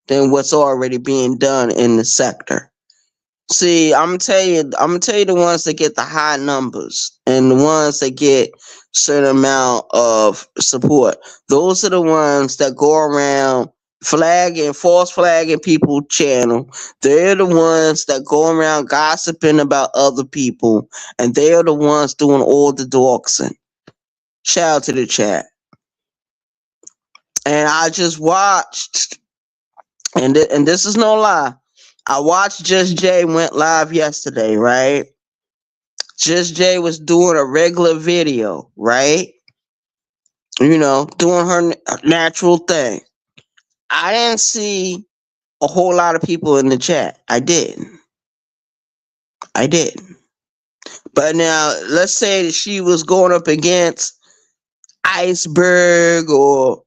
than what's already being done in the sector. See, I'm gonna tell you the ones that get the high numbers and the ones that get certain amount of support. Those are the ones that go around false flagging people channel. They're the ones that go around gossiping about other people, and they're the ones doing all the doxing. Shout out to the chat. And I just watched, and this is no lie, I watched Just Jay went live yesterday, right? Just Jay was doing a regular video, right? You know, doing her natural thing. I didn't see a whole lot of people in the chat. I didn't. But now, let's say that she was going up against Iceberg or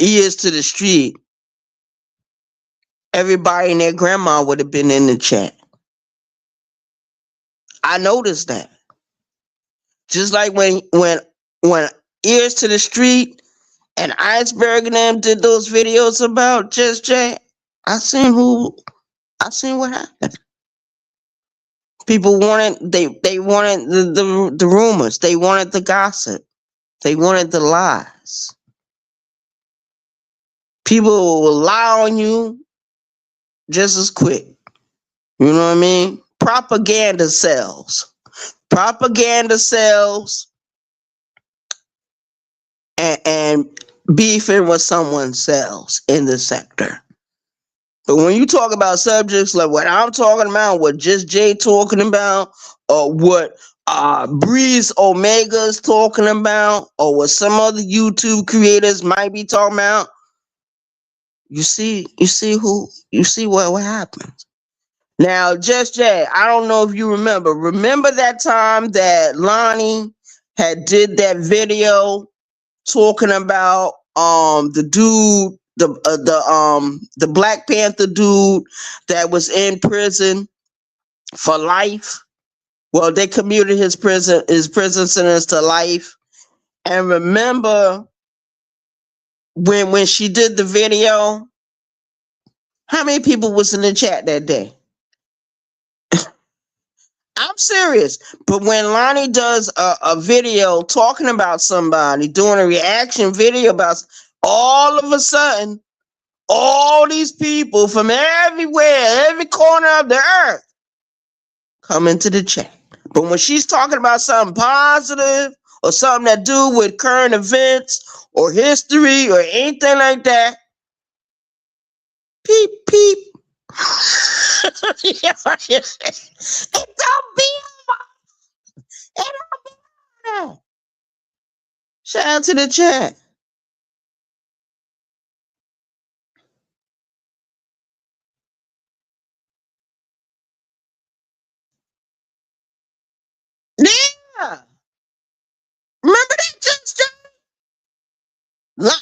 Ears to the Street. Everybody and their grandma would have been in the chat. I noticed that. Just like when Ears to the Street and Iceberg and them did those videos about Just Jay, I seen what happened. People wanted they wanted the rumors, they wanted the gossip, they wanted the lies. People will lie on you just as quick. You know what I mean? Propaganda sells. Propaganda sells, and beefing with someone sells in the sector. But when you talk about subjects like what I'm talking about, what Just Jay talking about, or what Breeze Omega is talking about, or what some other YouTube creators might be talking about. You see what happens. Now, Just Jay, I don't know if you remember. Remember that time that Lonnie had did that video talking about the dude, the Black Panther dude that was in prison for life. Well, they commuted his prison sentence to life. And remember when she did the video, how many people was in the chat that day? I'm serious. But when Lonnie does a video talking about somebody, doing a reaction video about, all of a sudden, all these people from everywhere, every corner of the earth, come into the chat. But when she's talking about something positive or something that do with current events or history or anything like that, peep, peep. It don't be that. Shout out to the chat. Yeah. Remember that, Just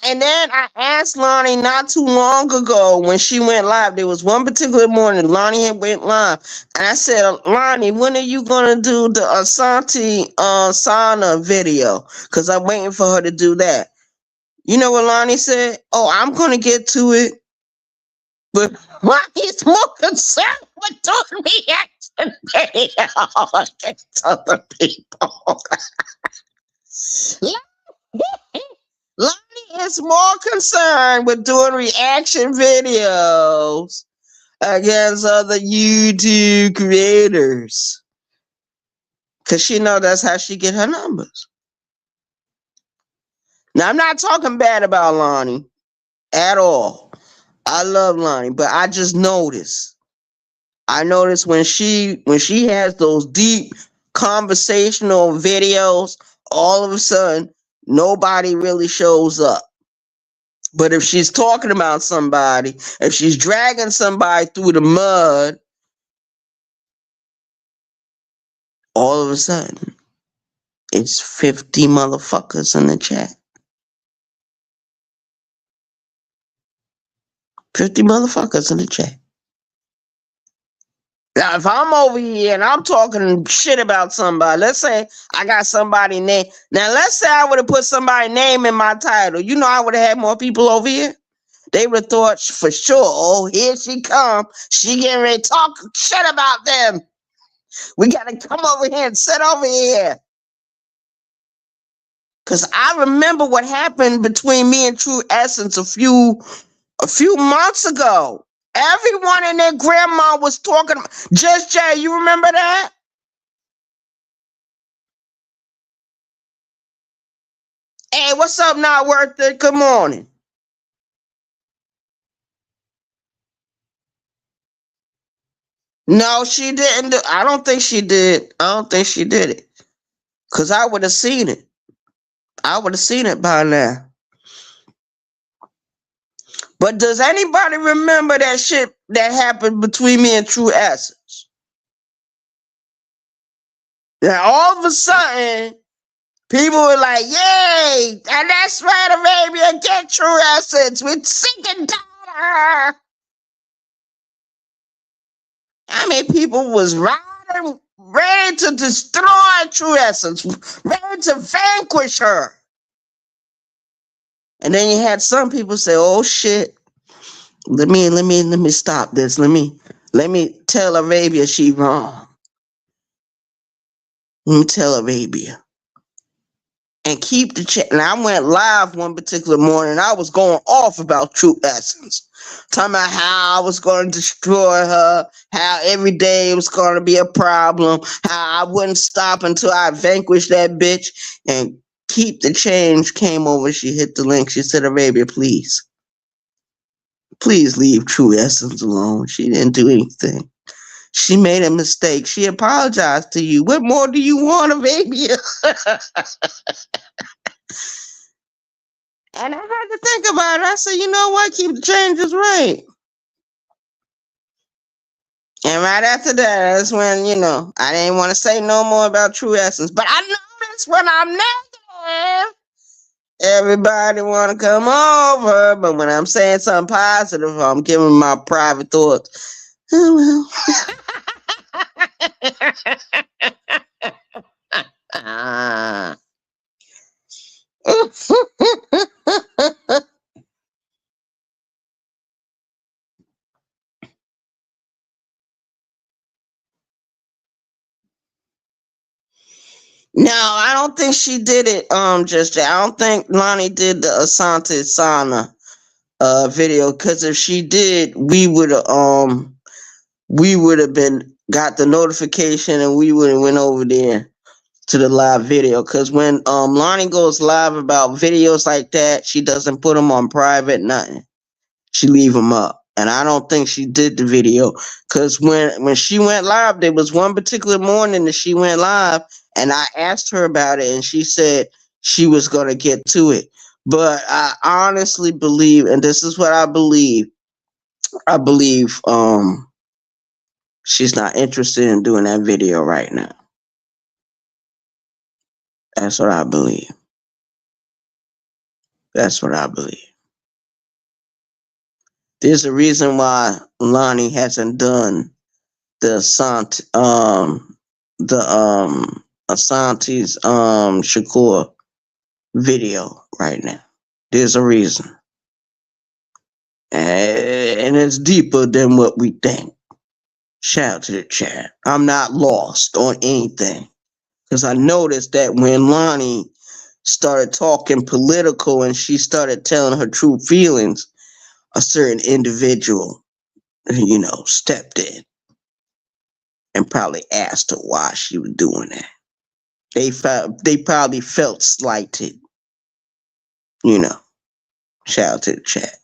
and then I asked Lonnie not too long ago when she went live. There was one particular morning Lonnie had went live, and I said, Lonnie, when are you gonna do the Asante Sana video? Because I'm waiting for her to do that. You know what Lonnie said? Oh, I'm gonna get to it, but Lonnie's more concerned with doing reaction videos against other people. Lonnie is more concerned with doing reaction videos against other YouTube creators, because she know that's how she get her numbers. Now, I'm not talking bad about Lonnie at all. I love Lonnie, but I just noticed. I noticed when she has those deep conversational videos, all of a sudden nobody really shows up. But if she's talking about somebody, if she's dragging somebody through the mud, all of a sudden, it's 50 motherfuckers in the chat. 50 motherfuckers in the chat. Now, if I'm over here and I'm talking shit about somebody, let's say I got somebody name. Now, let's say I would have put somebody's name in my title. You know, I would have had more people over here. They would have thought for sure, oh, here she come. She getting ready to talk shit about them. We got to come over here and sit over here. Because I remember what happened between me and True Essence a few months ago. Everyone and their grandma was talking. Just Jay, you remember that? Hey, what's up, Not Worth It? Good morning. No, she didn't. I don't think she did. I don't think she did it. Because I would have seen it. I would have seen it by now. But does anybody remember that shit that happened between me and True Essence? Now, all of a sudden, people were like, yay! And that's right, Arabia, get True Essence. We're sick and tired of her. I mean, people was riding, ready to destroy True Essence, ready to vanquish her. And then you had some people say, oh shit, let me stop this. Let me tell Arabia she wrong. Let me tell Arabia. And keep the chat. And I went live one particular morning. I was going off about True Essence. Talking about how I was going to destroy her, how every day it was going to be a problem, how I wouldn't stop until I vanquished that bitch. And Keep the Change came over. She hit the link. She said, Arabia, please leave True Essence alone. She didn't do anything. She made a mistake. She apologized to you. What more do you want of baby? And I had to think about it. I said, you know what? Keep the changes right. And right after that, that's when, I didn't want to say no more about True Essence. But I noticed when I'm negative, everybody want to come over. But when I'm saying something positive, I'm giving my private thoughts. Oh, well. No, I don't think she did it. Just I don't think Lonnie did the Asante Sana video, because if she did, we would have been got the notification and we would have went over there to the live video. Because when Lonnie goes live about videos like that, she doesn't put them on private, nothing. She leave them up. And I don't think she did the video, because when she went live, there was one particular morning that she went live, and I asked her about it, and she said she was going to get to it. But I honestly believe, and this is what I believe she's not interested in doing that video right now. That's what I believe. That's what I believe. There's a reason why Lonnie hasn't done the Asante's Shakur video right now. There's a reason. And it's deeper than what we think. Shout out to the chat. I'm not lost on anything. Because I noticed that when Lonnie started talking political and she started telling her true feelings, a certain individual, stepped in and probably asked her why she was doing that. They probably felt slighted. Shout out to the chat.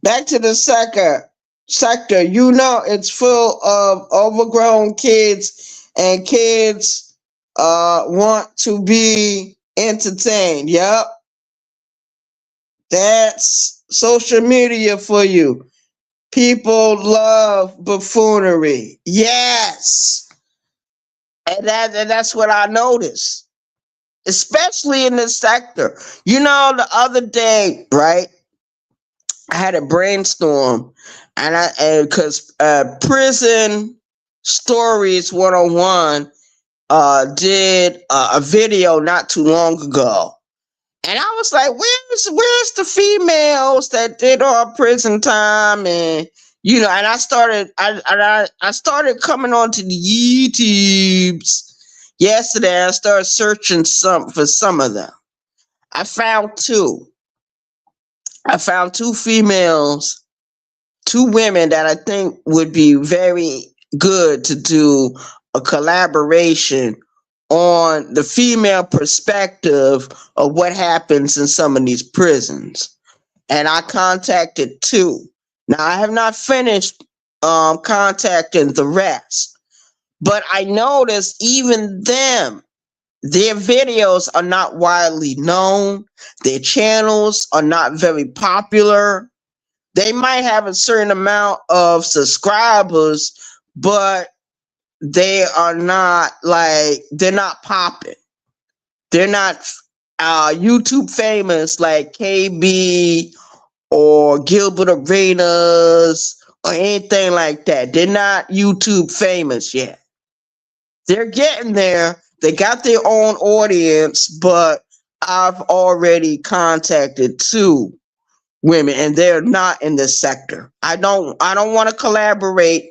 Back to the sector. It's full of overgrown kids, and kids want to be entertained. Yep. That's social media for you. People love buffoonery. Yes. And that's what I noticed. Especially in this sector. The other day, right? I had a brainstorm, and because Prison Stories 101 did a video not too long ago, and I was like, where's the females that did all prison time? And and I started coming onto the YouTubes yesterday. I started searching for some of them. I found two females, two women that I think would be very good to do a collaboration on the female perspective of what happens in some of these prisons. And I contacted two. Now, I have not finished contacting the rest, but I noticed even them, their videos are not widely known. Their channels are not very popular. They might have a certain amount of subscribers, but they're not popping. They're not YouTube famous like KB or Gilbert Arenas or anything like that. They're not YouTube famous yet. They're getting there. They got their own audience, but I've already contacted two women, and they're not in this sector. I don't want to collaborate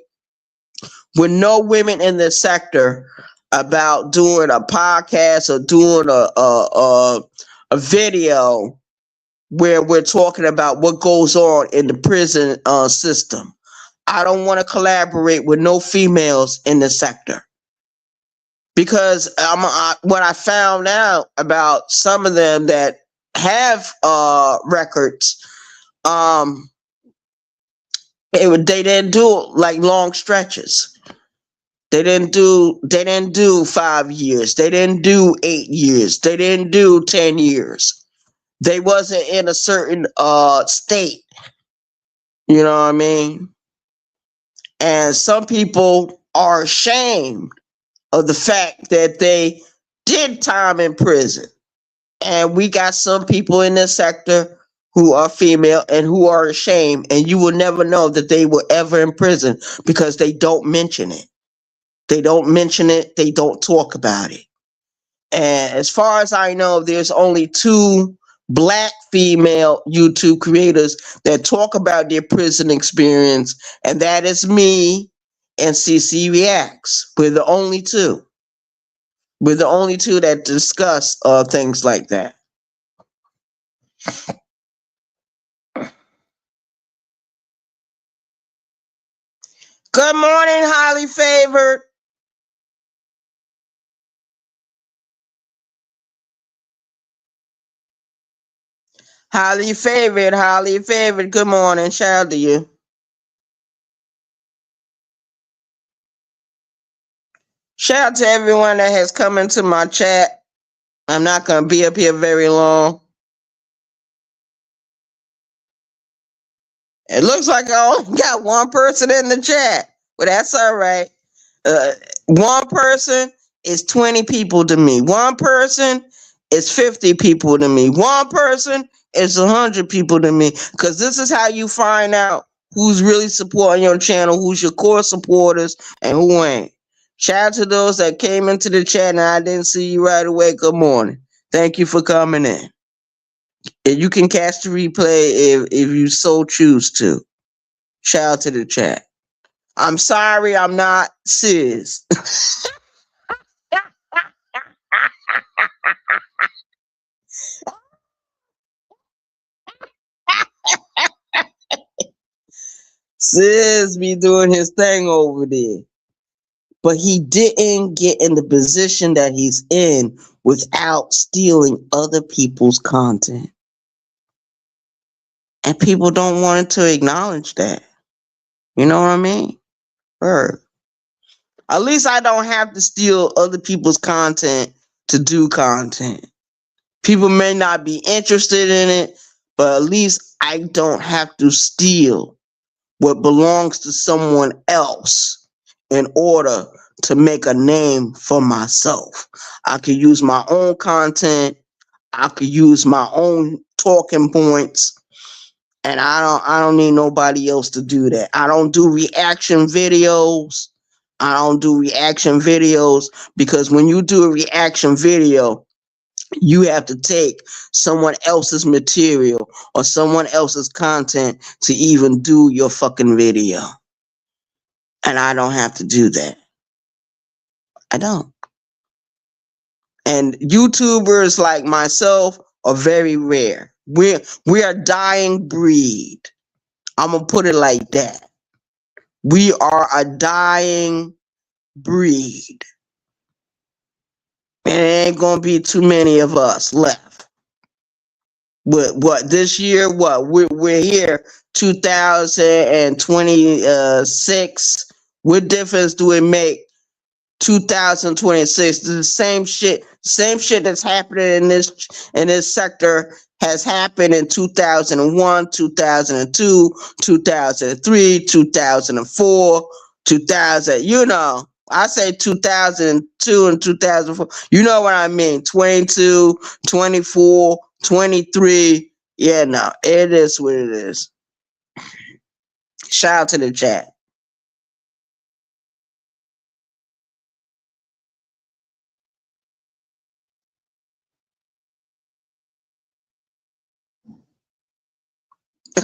with no women in this sector about doing a podcast or doing a video where we're talking about what goes on in the prison system. I don't want to collaborate with no females in the sector because what I found out about some of them that have records, um, they didn't do like long stretches. They didn't do 5 years. They didn't do 8 years. They didn't do 10 years. They wasn't in a certain state. You know what I mean? And some people are ashamed of the fact that they did time in prison. And we got some people in this sector who are female and who are ashamed, and you will never know that they were ever in prison because they don't mention it. They don't mention it. They don't talk about it. And as far as I know, there's only 2 black female YouTube creators that talk about their prison experience, and that is me and CC Reacts. We're the only 2. We're the only 2 that discuss things like that. Good morning, highly favored. Highly favored, highly favored. Good morning. Shout out to you. Shout out to everyone that has come into my chat. I'm not going to be up here very long. It looks like I only got 1 person in the chat, but that's all right. 1 person is 20 people to me. 1 person is 50 people to me. 1 person is 100 people to me. Because this is how you find out who's really supporting your channel, who's your core supporters, and who ain't. Shout out to those that came into the chat and I didn't see you right away. Good morning. Thank you for coming in. And you can catch the replay if you so choose to. Shout out to the chat. I'm sorry I'm not sis. Sis be doing his thing over there. But he didn't get in the position that he's in without stealing other people's content. And people don't want to acknowledge that. You know what I mean? At least I don't have to steal other people's content to do content. People may not be interested in it, but at least I don't have to steal what belongs to someone else in order to make a name for myself. I could use my own content. I could use my own talking points. And I don't need nobody else to do that. I don't do reaction videos. Because when you do a reaction video, you have to take someone else's material or someone else's content to even do your fucking video. And I don't have to do that. I don't. And YouTubers like myself are very rare. We are a dying breed. I'm gonna put it like that. We are a dying breed. And there ain't gonna be too many of us left. What this year? What we're here 2026. What difference do it make? 2026. The same shit that's happening in this sector has happened in 2001, 2002, 2003, 2004, 2000. You know, I say 2002 and 2004. You know what I mean? 22, 24, 23. Yeah, no, it is what it is. Shout out to the chat.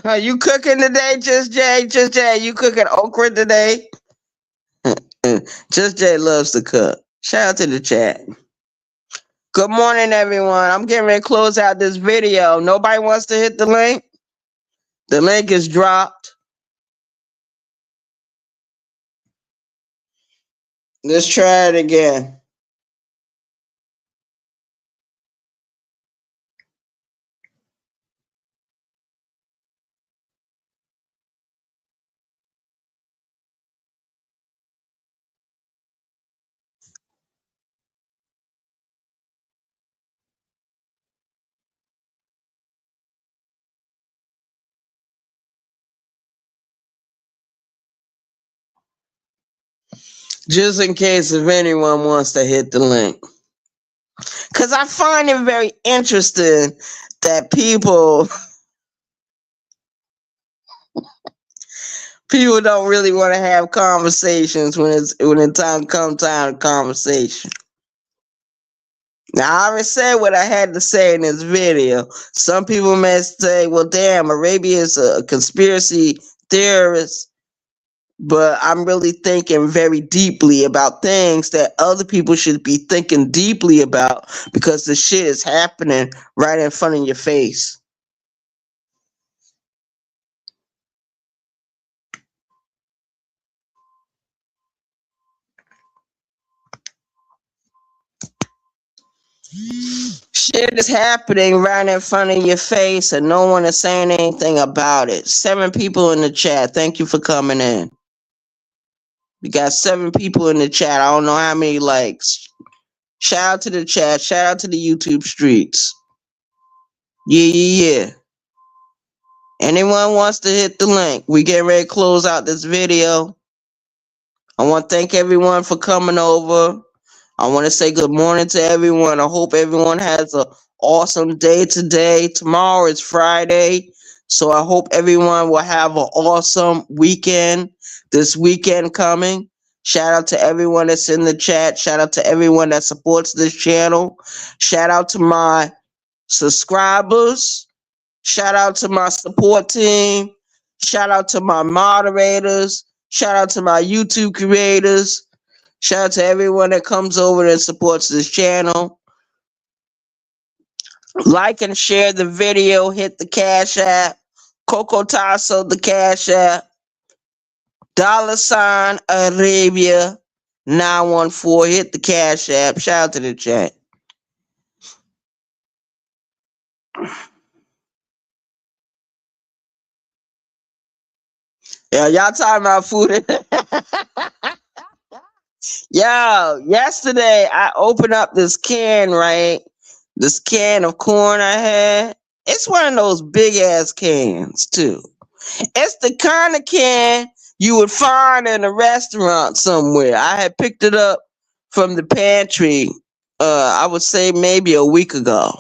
Are you cooking today, Just Jay? Just Jay, you cooking okra today? Just Jay loves to cook. Shout out to the chat. Good morning, everyone. I'm getting ready to close out this video. Nobody wants to hit the link? The link is dropped. Let's try it again. Just in case if anyone wants to hit the link. Because I find it very interesting that people don't really want to have conversations when the time to conversation. Now I already said what I had to say in this video. Some people may say, well damn, Arabia is a conspiracy theorist, but I'm really thinking very deeply about things that other people should be thinking deeply about because the shit is happening right in front of your face. Shit is happening right in front of your face and no one is saying anything about it. 7 people in the chat. Thank you for coming in. We got 7 people in the chat. I don't know how many likes. Shout out to the chat. Shout out to the YouTube streets. Yeah. Anyone wants to hit the link? We getting ready to close out this video. I want to thank everyone for coming over. I want to say good morning to everyone. I hope everyone has an awesome day today. Tomorrow is Friday, so I hope everyone will have an awesome weekend this weekend coming. Shout out to everyone that's in the chat. Shout out to everyone that supports this channel. Shout out to my subscribers. Shout out to my support team. Shout out to my moderators. Shout out to my YouTube creators. Shout out to everyone that comes over and supports this channel. Like and share the video. Hit the Cash App. Coco Tasso, the Cash App. $ Arabia 914. Hit the Cash App. Shout out to the chat. Yeah, y'all talking about food. Yo, yesterday I opened up this can, right? This can of corn I had. It's one of those big ass cans, too. It's the kind of can you would find in a restaurant somewhere. I had picked it up from the pantry, I would say maybe a week ago.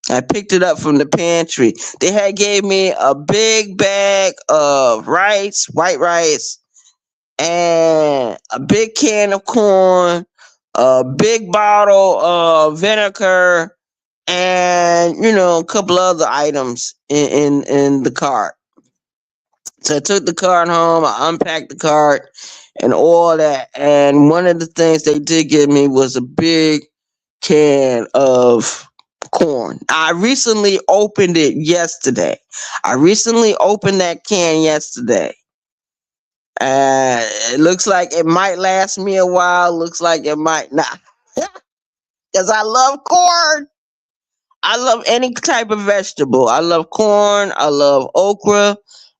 I picked it up from the pantry. They had gave me a big bag of rice, white rice, and a big can of corn, a big bottle of vinegar, and a couple other items in the cart. So I took the cart home, I unpacked the cart and all that. And one of the things they did give me was a big can of corn. I recently opened it yesterday. I recently opened that can yesterday. It looks like it might last me a while. Looks like it might not. Because I love corn. I love any type of vegetable. I love corn. I love okra.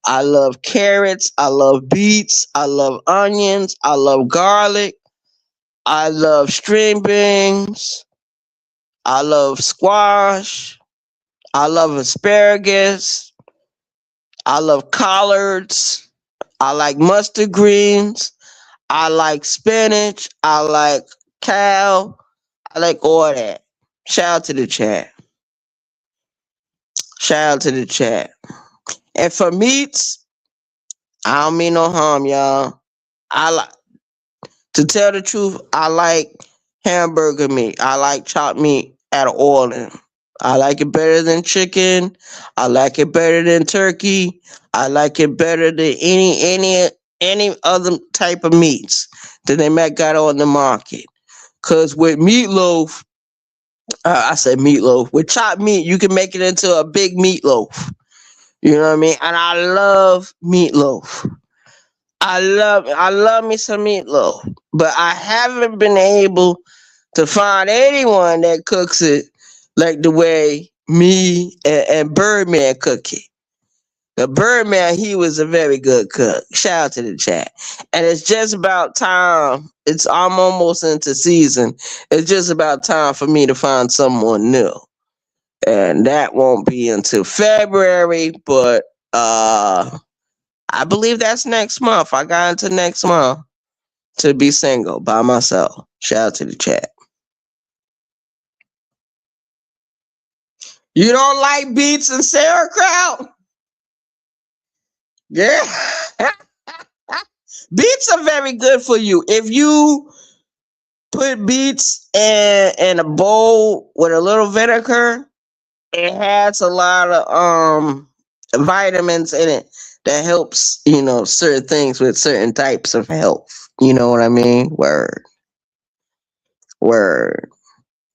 I love carrots. I love beets. I love onions. I love garlic. I love string beans. I love squash. I love asparagus. I love collards. I like mustard greens. I like spinach. I like kale. I like all that. Shout out to the chat. Shout out to the chat. And for meats, I don't mean no harm, y'all. To tell the truth, I like hamburger meat. I like chopped meat out of oil. I like it better than chicken. I like it better than turkey. I like it better than any other type of meats that they might got on the market. Cause with meatloaf, I said meatloaf. With chopped meat, you can make it into a big meatloaf. You know what I mean? And I love meatloaf. I love me some meatloaf, but I haven't been able to find anyone that cooks it like the way me and Birdman cook it. The Birdman, he was a very good cook. Shout out to the chat. And it's just about time. I'm almost into season. It's just about time for me to find someone new. And that won't be until February, but I believe that's next month. I got into next month to be single by myself. Shout out to the chat. You don't like beets and sauerkraut? Yeah. Beets are very good for you. If you put beets in a bowl with a little vinegar, it has a lot of vitamins in it that helps, certain things with certain types of health. You know what I mean? Word. Word.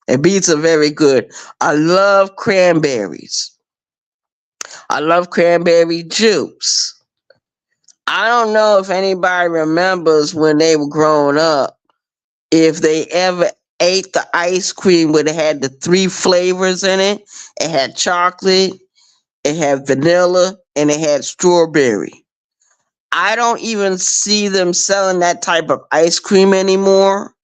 And beets are very good. I love cranberries. I love cranberry juice. I don't know if anybody remembers when they were growing up, if they ever ate the ice cream where it had the three flavors in it. It had chocolate, it had vanilla, and it had strawberry. I don't even see them selling that type of ice cream anymore.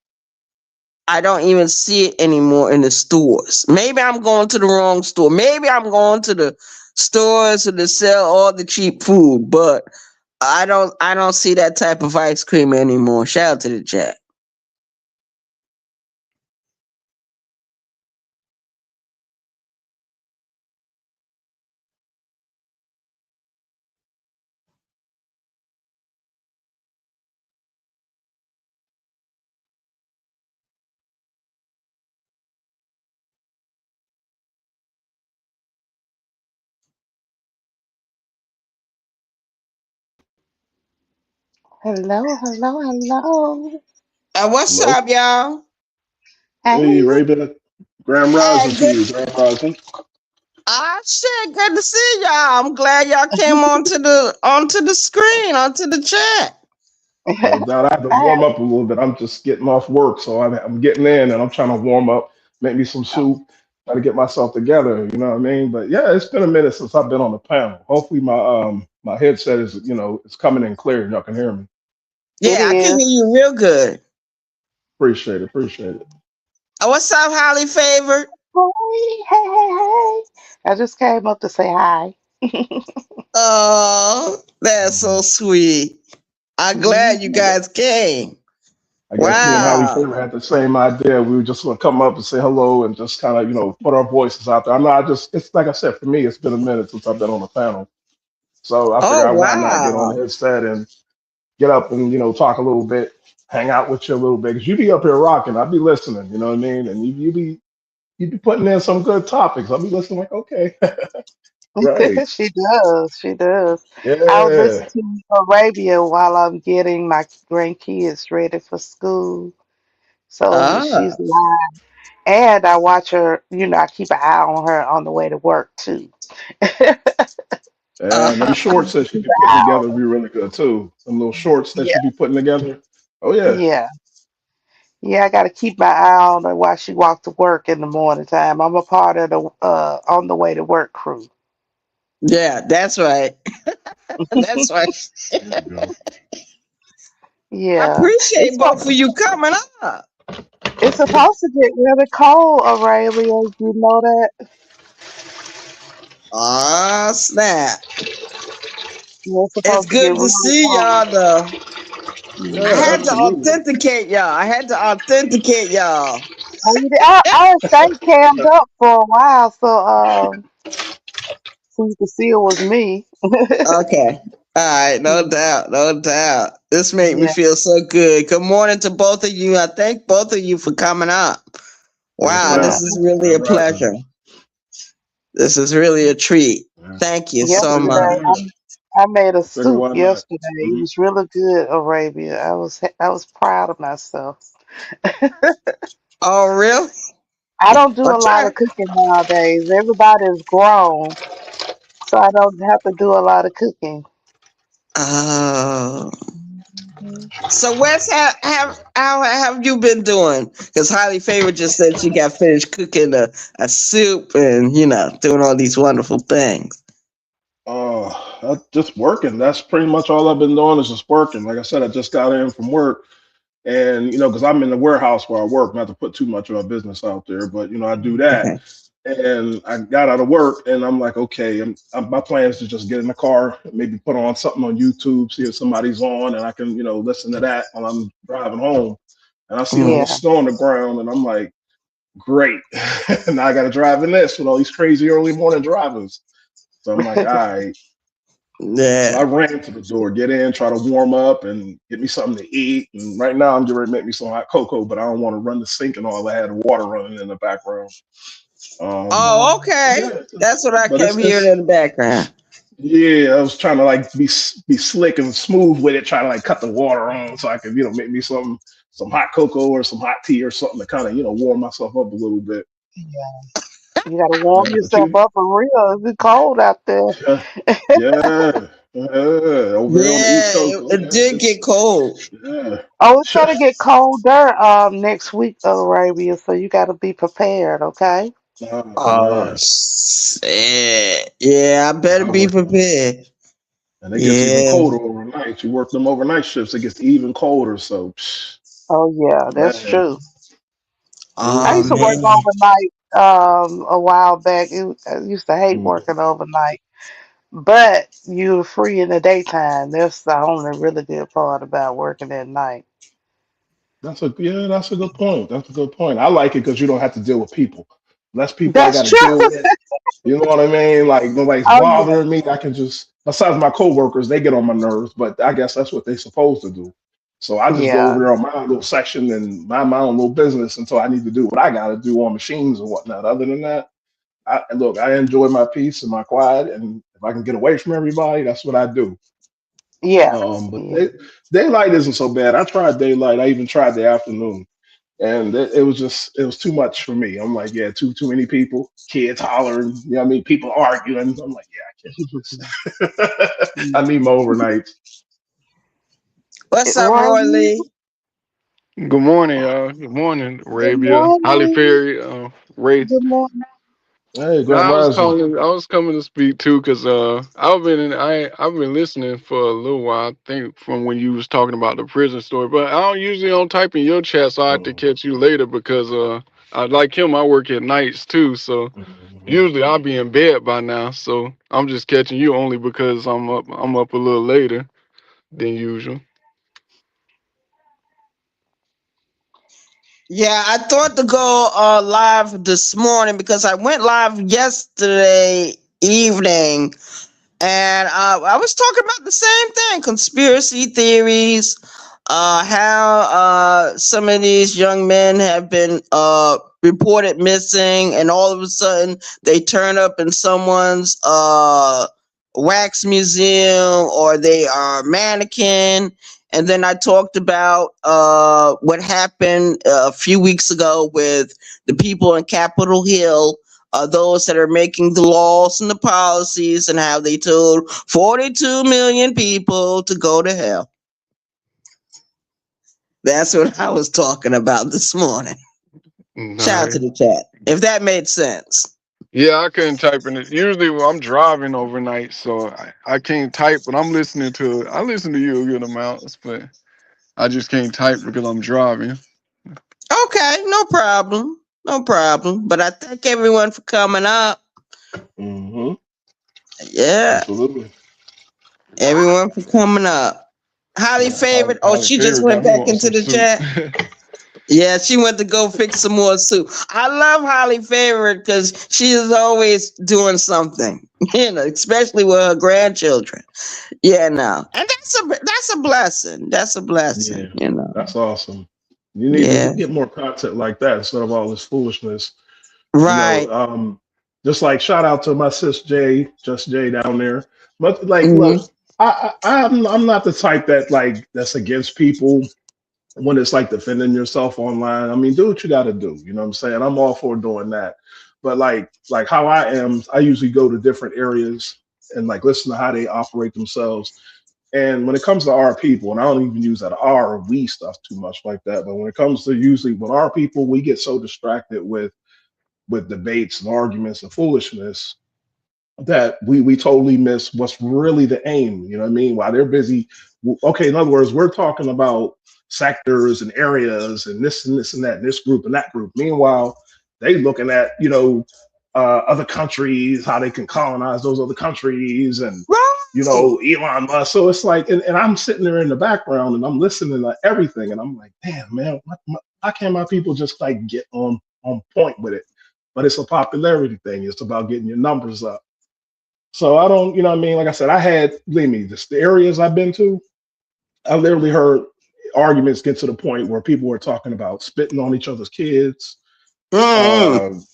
I don't even see it anymore in the stores. Maybe I'm going to the wrong store. Maybe I'm going to the stores that sell all the cheap food, but I don't see that type of ice cream anymore. Shout out to the chat. Hello, hello, hello. What's Hello. up, y'all? Hey, Hey. Raven. Grand Rising Hey, to good. you. Grand Rising. Shit, good to see y'all. I'm glad y'all came onto the screen, onto the chat. No doubt. I have to I, warm up a little bit. I'm just getting off work, so I'm getting in and I'm trying to warm up, make me some soup, try to get myself together. You know what I mean? But yeah, it's been a minute since I've been on the panel. Hopefully, my headset is it's coming in clear and y'all can hear me. it Yeah, I can is. hear you real good. Appreciate it. Appreciate it. What's up, Holly Favored? Hey, hey, hey, hey. I just came up to say hi. Oh, that's so Mhm. sweet. I'm glad you Mhm. Yeah. guys came. I guess me and Holly Wow. Favor had the same idea. We were just going to come up and say hello and just kind of put our voices out there. I just it's like I said, for me, it's been a minute since I've been on the panel. So I Oh, figured why not get on the wow. headset and get up and talk a little bit, hang out with you a little bit. Cause you be up here rocking, I'll be listening. You know what I mean? And you be putting in some good topics. I'll be listening like, okay, right, She does. She does. I was yeah, listening to Arabia while I'm getting my grandkids ready for school. So Ah. she's live. And I watch her, I keep an eye on her on the way to work too. and them shorts that you Keep be an putting eye together on be really good too. Some little shorts her. that you be putting together. Oh yeah, Yeah. Yeah, I got to keep my eye on her while she walks to work in the morning time. I'm a part of the on the way to work crew. Yeah, that's right. That's right. there you go. I Yeah, appreciate both of you coming up. it's supposed to get really cold, Aurelia. You know that? Oh, snap. Yeah, it's It's supposed to get good to really see cold. y'all, though. I Yeah, had to Mhm. absolutely. authenticate y'all. I had to authenticate y'all. I stayed cammed up for a while, so you could see it was me. Okay. All right. No doubt. No doubt. This made me Yeah, feel so good. Good morning to both of you. I thank both of you for coming up. Yes, Wow. yeah, This ma'am. is really a Grand Rising. pleasure. This is really a treat. Yeah. Thank you I so figured why much. yesterday. not? I made a I figured soup why not? yesterday. It Mhm. was really good, Arabia. I was proud of myself. Oh, really? I don't do Well, a lot try. of cooking nowadays. Everybody's grown, so I don't have to do a lot of cooking. Oh. So Wes, how have you been doing? Because Highly Favored just said she got finished cooking a soup and doing all these wonderful things. Just working. That's pretty much all I've been doing is just working. Like I said, I just got in from work, and because I'm in the warehouse where I work, not to put too much of my business out there, but I do that. Okay. And I got out of work, and I'm like, okay, my plan is to just get in the car, maybe put on something on YouTube, see if somebody's on, and I can listen to that while I'm driving home. And I see all Mm. the Yeah. snow on the ground, and I'm like, great. Now I got to drive in this with all these crazy early morning drivers. So I'm like, all right. So I Yeah. ran to the door, get in, try to warm up and get me something to eat. And right now I'm getting ready to make me some hot cocoa, but I don't want to run the sink and all. I had water running in the background. Um, Oh, Oh, okay. yeah, That's what I but kept hearing it's in the background. yeah. I was trying to like be slick and smooth with it, trying to like cut the water on so I could make me some hot cocoa or some hot tea or something to kind of warm myself up a little bit. yeah. You gotta warm Yeah, but yourself up for real. It's cold out there. yeah, yeah, yeah. Over here on the East Yeah, Coast, it yeah, did get cold. yeah. Oh, it's gonna get colder next week, Arabia, so you gotta be prepared, okay? Oh Oh, man. shit. Yeah, I better I be work them, prepared. and it gets even Yeah. colder overnight. You work them overnight shifts, it gets even colder. So, Oh yeah, that's man, true. I Oh, used to hmm work man. overnight a while back. I used to hate working overnight, but you're free in the daytime. That's the only really good part about working at night. that's a good point. That's a good point. I like it because you don't have to deal with people. Less people I That's got to true. deal with. You know what I mean? Like nobody's Oh yeah, bothering me. I can just, besides my coworkers, they get on my nerves, but I guess that's what they're supposed to do. So I just go yeah, over there on my own little section and mind my own little business until I need to do what I got to do on machines and whatnot. Other than that, I enjoy my peace and my quiet, and if I can get away from everybody, that's what I do. yeah, But yeah. daylight isn't so bad. I tried daylight. I even tried the afternoon, and it was too much for me. I'm like, yeah, too many people, kids hollering. You know what I mean? People arguing. I'm like, yeah, I can't do this. I need my overnight. What's up, Roy Right. Lee? Good morning, y'all. Good morning, Good Arabia, Holly morning. Ferry, Ray. Good morning. Hey, Now, Grand Rising. I was coming to speak too, cause I've been listening for a little while. I think from when you was talking about the prison story, but I don't type in your chat, so I have to Mhm, catch you later because I like him. I work at nights too, so mhm. usually I'll be in bed by now. So I'm just catching you only because I'm up a little later than usual. Yeah, I thought to go live this morning because I went live yesterday evening and I was talking about the same thing, conspiracy theories, how some of these young men have been reported missing, and all of a sudden they turn up in someone's wax museum or they are a mannequin. And then I talked about what happened a few weeks ago with the people in Capitol Hill, those that are making the laws and the policies, and how they told 42 million people to go to hell. That's what I was talking about this morning. Shout out to Nice. the chat. If that made sense. Yeah, I couldn't type in it. Usually, when I'm driving overnight, so I can't type. But I listen to you a good amount, but I just can't type because I'm driving. Okay, no problem. No problem. But I thank everyone for coming up. Mhm. Yeah, Absolutely. everyone for coming up. Highly Yeah, Holly, favored. Oh, Holly she just Berry went got me back wanting into some the soup. chat. Yeah, she went to go fix some more soup. I love Holly Favorite because she is always doing something, especially with her grandchildren. Yeah, no, and that's a blessing. That's a Yeah, blessing. that's awesome. You need to Yeah, get more content like that instead of all this foolishness. You know, right. just like shout out to my sis Jay, just Jay down there. But like, Hmm. look, I'm not the type that like that's against people when it's like defending yourself online. I mean, do what you got to do. You know what I'm saying? I'm all for doing that. But like how I am, I usually go to different areas and like listen to how they operate themselves. And when it comes to our people, and I don't even use that our or we stuff too much like that, but when it comes to usually with our people, we get so distracted with debates and arguments and foolishness that we totally miss what's really the aim. You know what I mean? While they're busy, okay. In other words, we're talking about sectors and areas and this and that, and this group and that group. Meanwhile, they looking at other countries, how they can colonize those other countries, and Right. Elon Musk. So it's like, and I'm sitting there in the background and I'm listening to everything, and I'm like, damn man, why can't my people just like get on point with it? But it's a popularity thing. It's about getting your numbers up. So I don't, you know what I mean? Like I said, believe me, just the areas I've been to, I literally heard arguments get to the point where people were talking about spitting on each other's kids, Mm-mm.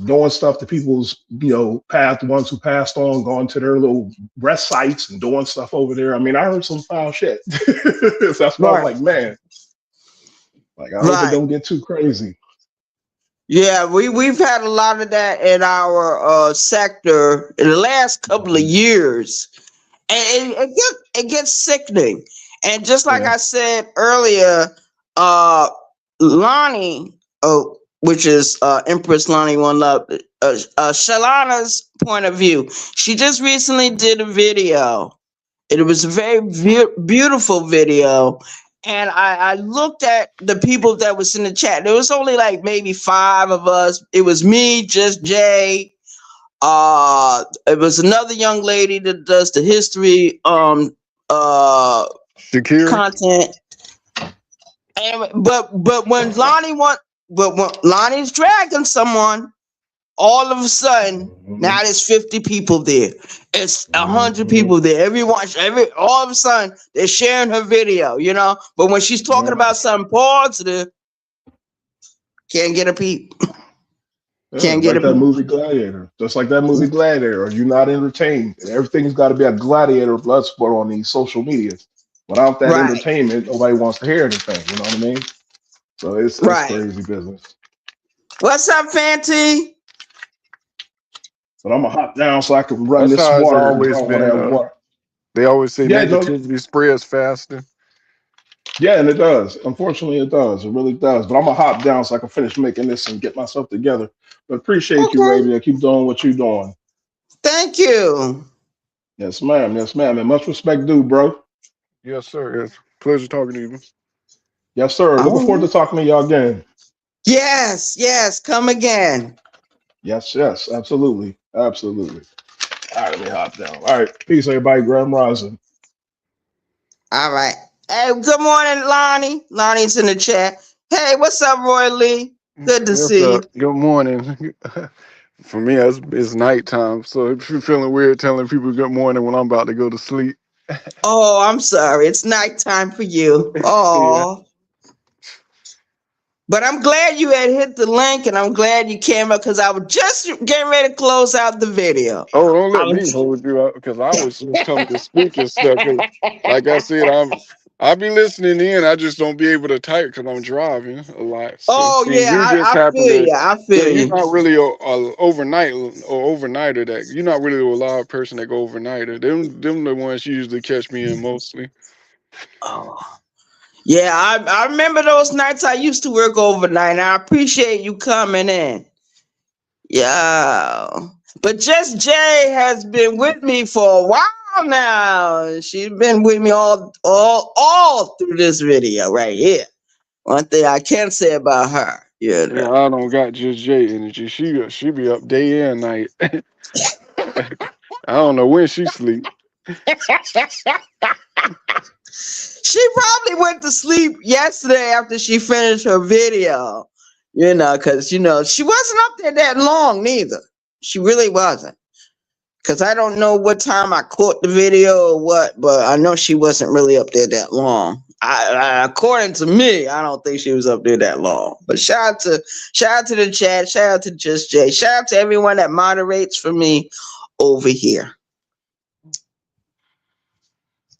doing stuff to people's, the ones who passed on, going to their little rest sites and doing stuff over there. I mean, I heard some foul shit. So that's why I was Right. like, man, like, I hope it Right. don't get too crazy. Yeah, we've had a lot of that in our sector in the last couple of Mhm. years, and it gets sickening. And just like Yeah. I said earlier, Lonnie, which is Empress Lonnie One Love, Shalana's point of view. She just recently did a video. It was a very beautiful video. And I looked at the people that was in the chat. There was only like maybe 5 of us. It was me, just Jay. It was another young lady that does the history uh Shakira. content. And but when Lonnie's dragging someone, all of a sudden now Mhm. there's 50 people there. It's 100 Mhm. people there. All of a sudden they're sharing her video, But when she's talking Yeah. about something positive, can't get a peep. Yeah, Can't it's get like a that peep. movie Gladiator. Just like that movie Gladiator. Are you not entertained? And everything's got to be a gladiator blood sport on these social medias. Without that Right, entertainment, nobody wants to hear anything. You know what I mean? So it's right. crazy business. What's up, Fanty? But I'm gonna hop down so I can run That's this how it's water and always draw on been. that water. They always say Yeah, no, negativity spreads faster. yeah, and it does. Unfortunately, it does. It really does. But I'm gonna hop down so I can finish making this and get myself together. But appreciate you, Okay. Raven. Keep doing what you're doing. Thank you. Yes, ma'am. Yes, ma'am. And much respect due, bro. Yes, sir. Yes. Pleasure talking to you. Yes, sir. Looking forward Oh, to talking to y'all again. yes. Come again. Yes, yes, absolutely. Absolutely. All right, let me hop down. All right. Peace, everybody. Grand Rising. All right. Hey, good morning, Lonnie. Lonnie's in the chat. Hey, what's up, Roy Lee? Good to Yes, see sir. you. Good morning. For me, it's nighttime, so if you're feeling weird telling people good morning when I'm about to go to sleep, Oh, I'm sorry. It's nighttime for you. yeah. Oh, but I'm glad you had hit the link, and I'm glad you came up because I was just getting ready to close out the video. Oh, don't I let me was. hold you up because I was just coming to speak and stuff. 'Cause like I said, I be listening in. I just don't be able to type because I'm driving a lot. So Oh and yeah, you just I happen feel to, you. I yeah, feel you're you. not really a overnighter. That you're not really a live person that go overnighter. Them the ones you usually catch me in mostly. Oh. Yeah, I remember those nights I used to work overnight. And I appreciate you coming in. Yeah. But Just Jay has been with me for a while now. She's been with me all through this video right here. One thing I can say about her, Yeah, I don't got just J energy. She be up day and night. I don't know when she sleep. She probably went to sleep yesterday after she finished her video. Because she wasn't up there that long neither. She really wasn't. Because I don't know what time I caught the video or what, but I know she wasn't really up there that long. According to me, I don't think she was up there that long. But shout out to the chat, shout out to Just Jay, shout out to everyone that moderates for me over here.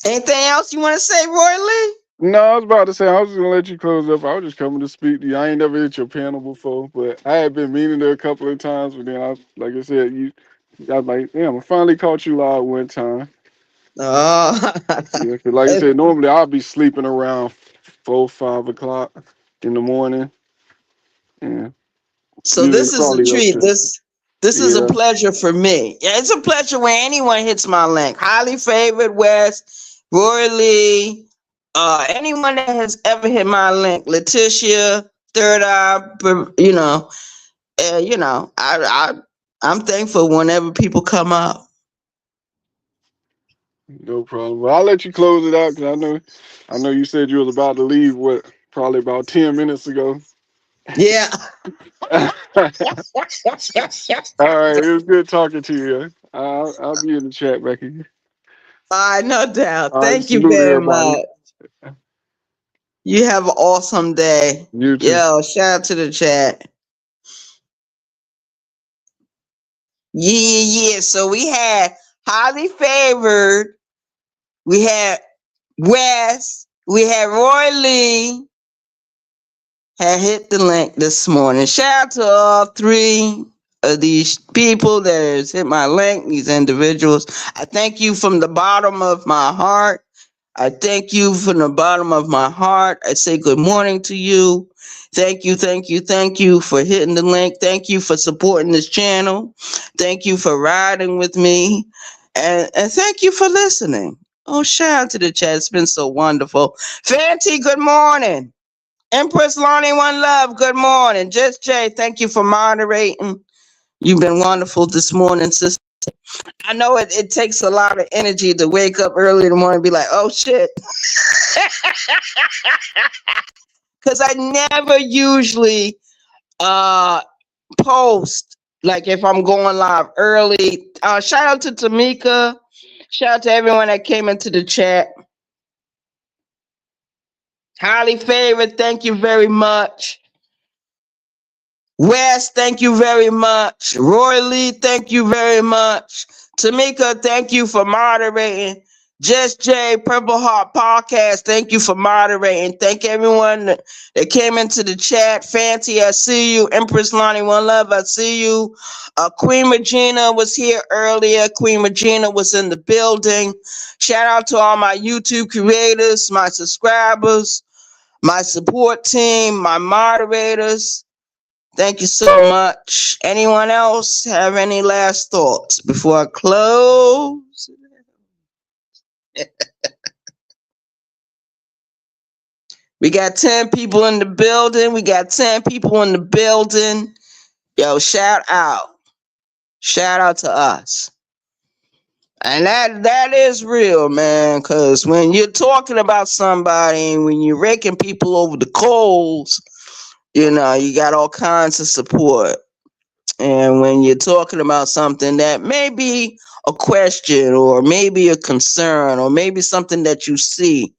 Anything else you want to say, Roy Lee? No, I was about to say I was just gonna let you close up. I was just coming to speak to you. I ain't never hit your panel before, but I had been meaning to a couple of times. But then like I said, I was like, damn, I finally caught you live one time. Oh, Yeah, 'cause like I said, normally I'll be sleeping around 4, 5 o'clock in the morning. Yeah, so usually this is a probably up treat. to This is a yeah. pleasure for me. Yeah, it's a pleasure when anyone hits my link. Highly favored West, Roy Lee, anyone that has ever hit my link, Letitia, Third Eye, I'm thankful whenever people come up. No problem. Well, I'll let you close it out because I know you said you was about to leave. What? Probably about 10 minutes ago. Yeah. All right, it was good talking to you. I'll be in the chat back again. No doubt. All right, Thank you salute very everybody. much. You have an awesome day. You too. Yo, shout out to the chat. Yeah. So we had highly favored. We had Wes. We had Roy Lee. Had hit the link this morning. Shout out to all three of these people that has hit my link, these individuals. I thank you from the bottom of my heart. I thank you from the bottom of my heart. I say good morning to you. Thank you for hitting the link. Thank you for supporting this channel. Thank you for riding with me. And thank you for listening. Oh, shout out to the chat. It's been so wonderful. Fanti, good morning. Empress Lonnie, one love. Good morning. Just Jay, thank you for moderating. You've been wonderful this morning, sister. I know it takes a lot of energy to wake up early in the morning and be like, oh shit. Because I never usually post, like if I'm going live early. Shout out to Tamika. Shout out to everyone that came into the chat. Highly favored, thank you very much. Wes, thank you very much. Roy Lee, thank you very much. Tamika, thank you for moderating. Just Jay, Purple Heart Podcast, thank you for moderating. Thank everyone that came into the chat. Fancy, I see you. Empress Lonnie, one love, I see you. Queen Regina was here earlier. Queen Regina was in the building. Shout out to all my YouTube creators, my subscribers, my support team, my moderators. Thank you so much. Anyone else have any last thoughts before I close? We got 10 people in the building. Yo, shout out. Shout out to us. And that is real, man, because when you're talking about somebody, when you're raking people over the coals, you got all kinds of support. And when you're talking about something that may be a question or maybe a concern or maybe something that you see,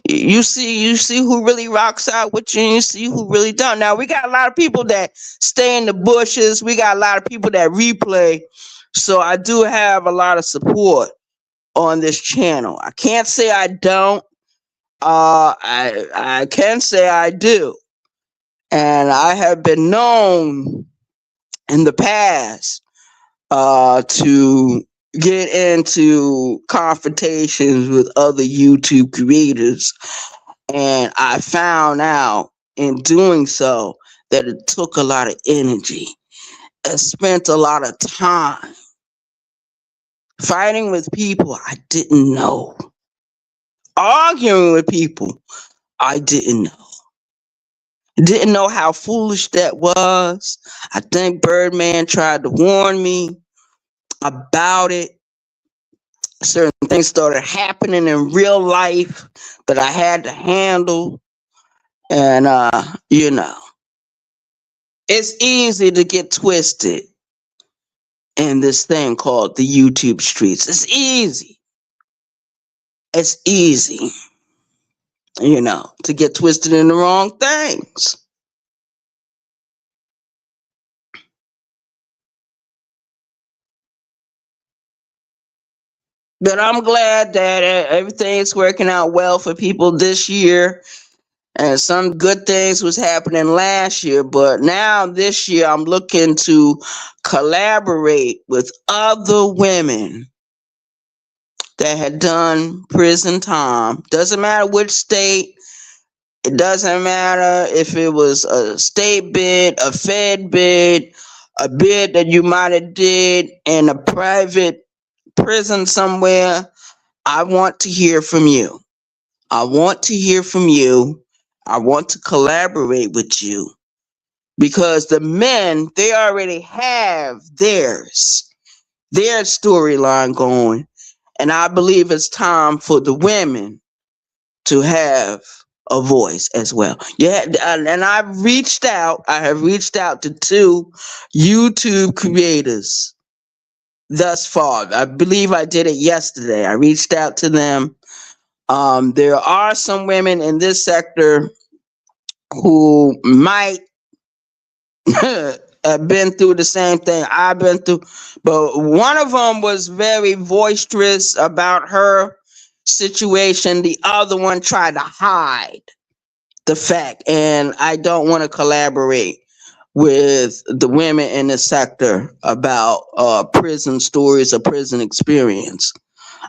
you see who really rocks out with you and you see who really don't. Now, we got a lot of people that stay in the bushes. We got a lot of people that replay. So I do have a lot of support on this channel. I can't say I don't. I can say I do. And I have been known in the past to get into confrontations with other YouTube creators. And I found out in doing so that it took a lot of energy. I spent a lot of time fighting with people I didn't know, arguing with people I didn't know. Didn't know how foolish that was. I think Birdman tried to warn me about it. Certain things started happening in real life that I had to handle. And, it's easy to get twisted in this thing called the YouTube streets. It's easy. It's easy, to get twisted in the wrong things. But I'm glad that everything's working out well for people this year. And some good things was happening last year. But now this year, I'm looking to collaborate with other women that had done prison time. Doesn't matter which state. It doesn't matter if it was a state bid, a Fed bid, a bid that you might have did in a private prison somewhere. I want to hear from you. I want to hear from you. I want to collaborate with you because the men, they already have their storyline going. And I believe it's time for the women to have a voice as well. Yeah, and I have reached out to 2 YouTube creators thus far. I believe I did it yesterday. I reached out to them. There are some women in this sector who might have been through the same thing I've been through, but one of them was very boisterous about her situation. The other one tried to hide the fact, and I don't want to collaborate with the women in the sector about prison stories or prison experience.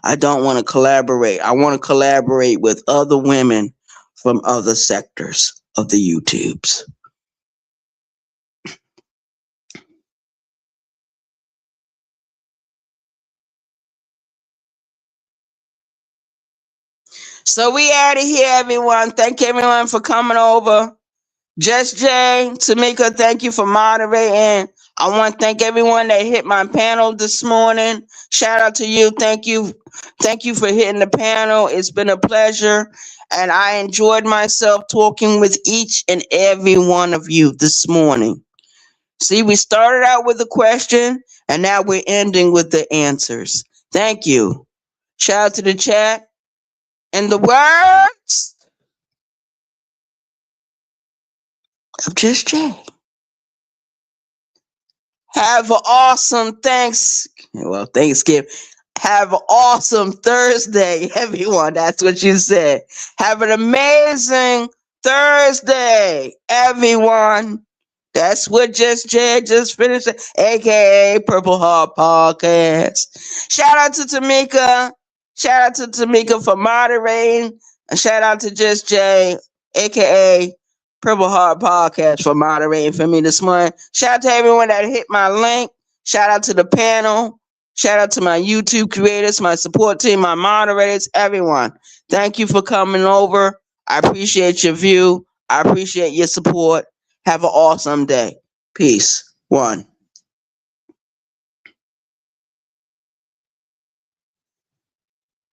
I don't want to collaborate. I want to collaborate with other women from other sectors of the YouTubes. So we out of here, everyone. Thank everyone for coming over. Just Jay, Tamika, thank you for moderating. I want to thank everyone that hit my panel this morning. Shout out to you. Thank you. Thank you for hitting the panel. It's been a pleasure. And I enjoyed myself talking with each and every one of you this morning. See, we started out with a question and now we're ending with the answers. Thank you. Shout out to the chat. In the words of Just Jay, have an awesome Thanksgiving. Have an awesome Thursday, everyone. That's what you said. Have an amazing Thursday, everyone. That's what Just Jay just finished, aka Purple Heart Podcast. Shout out to Tamika. Shout out to Tamika for moderating. And shout out to Just Jay, aka Purple Heart Podcast, for moderating for me this morning. Shout out to everyone that hit my link. Shout out to the panel. Shout out to my YouTube creators, my support team, my moderators, everyone. Thank you for coming over. I appreciate your view. I appreciate your support. Have an awesome day. Peace. 1.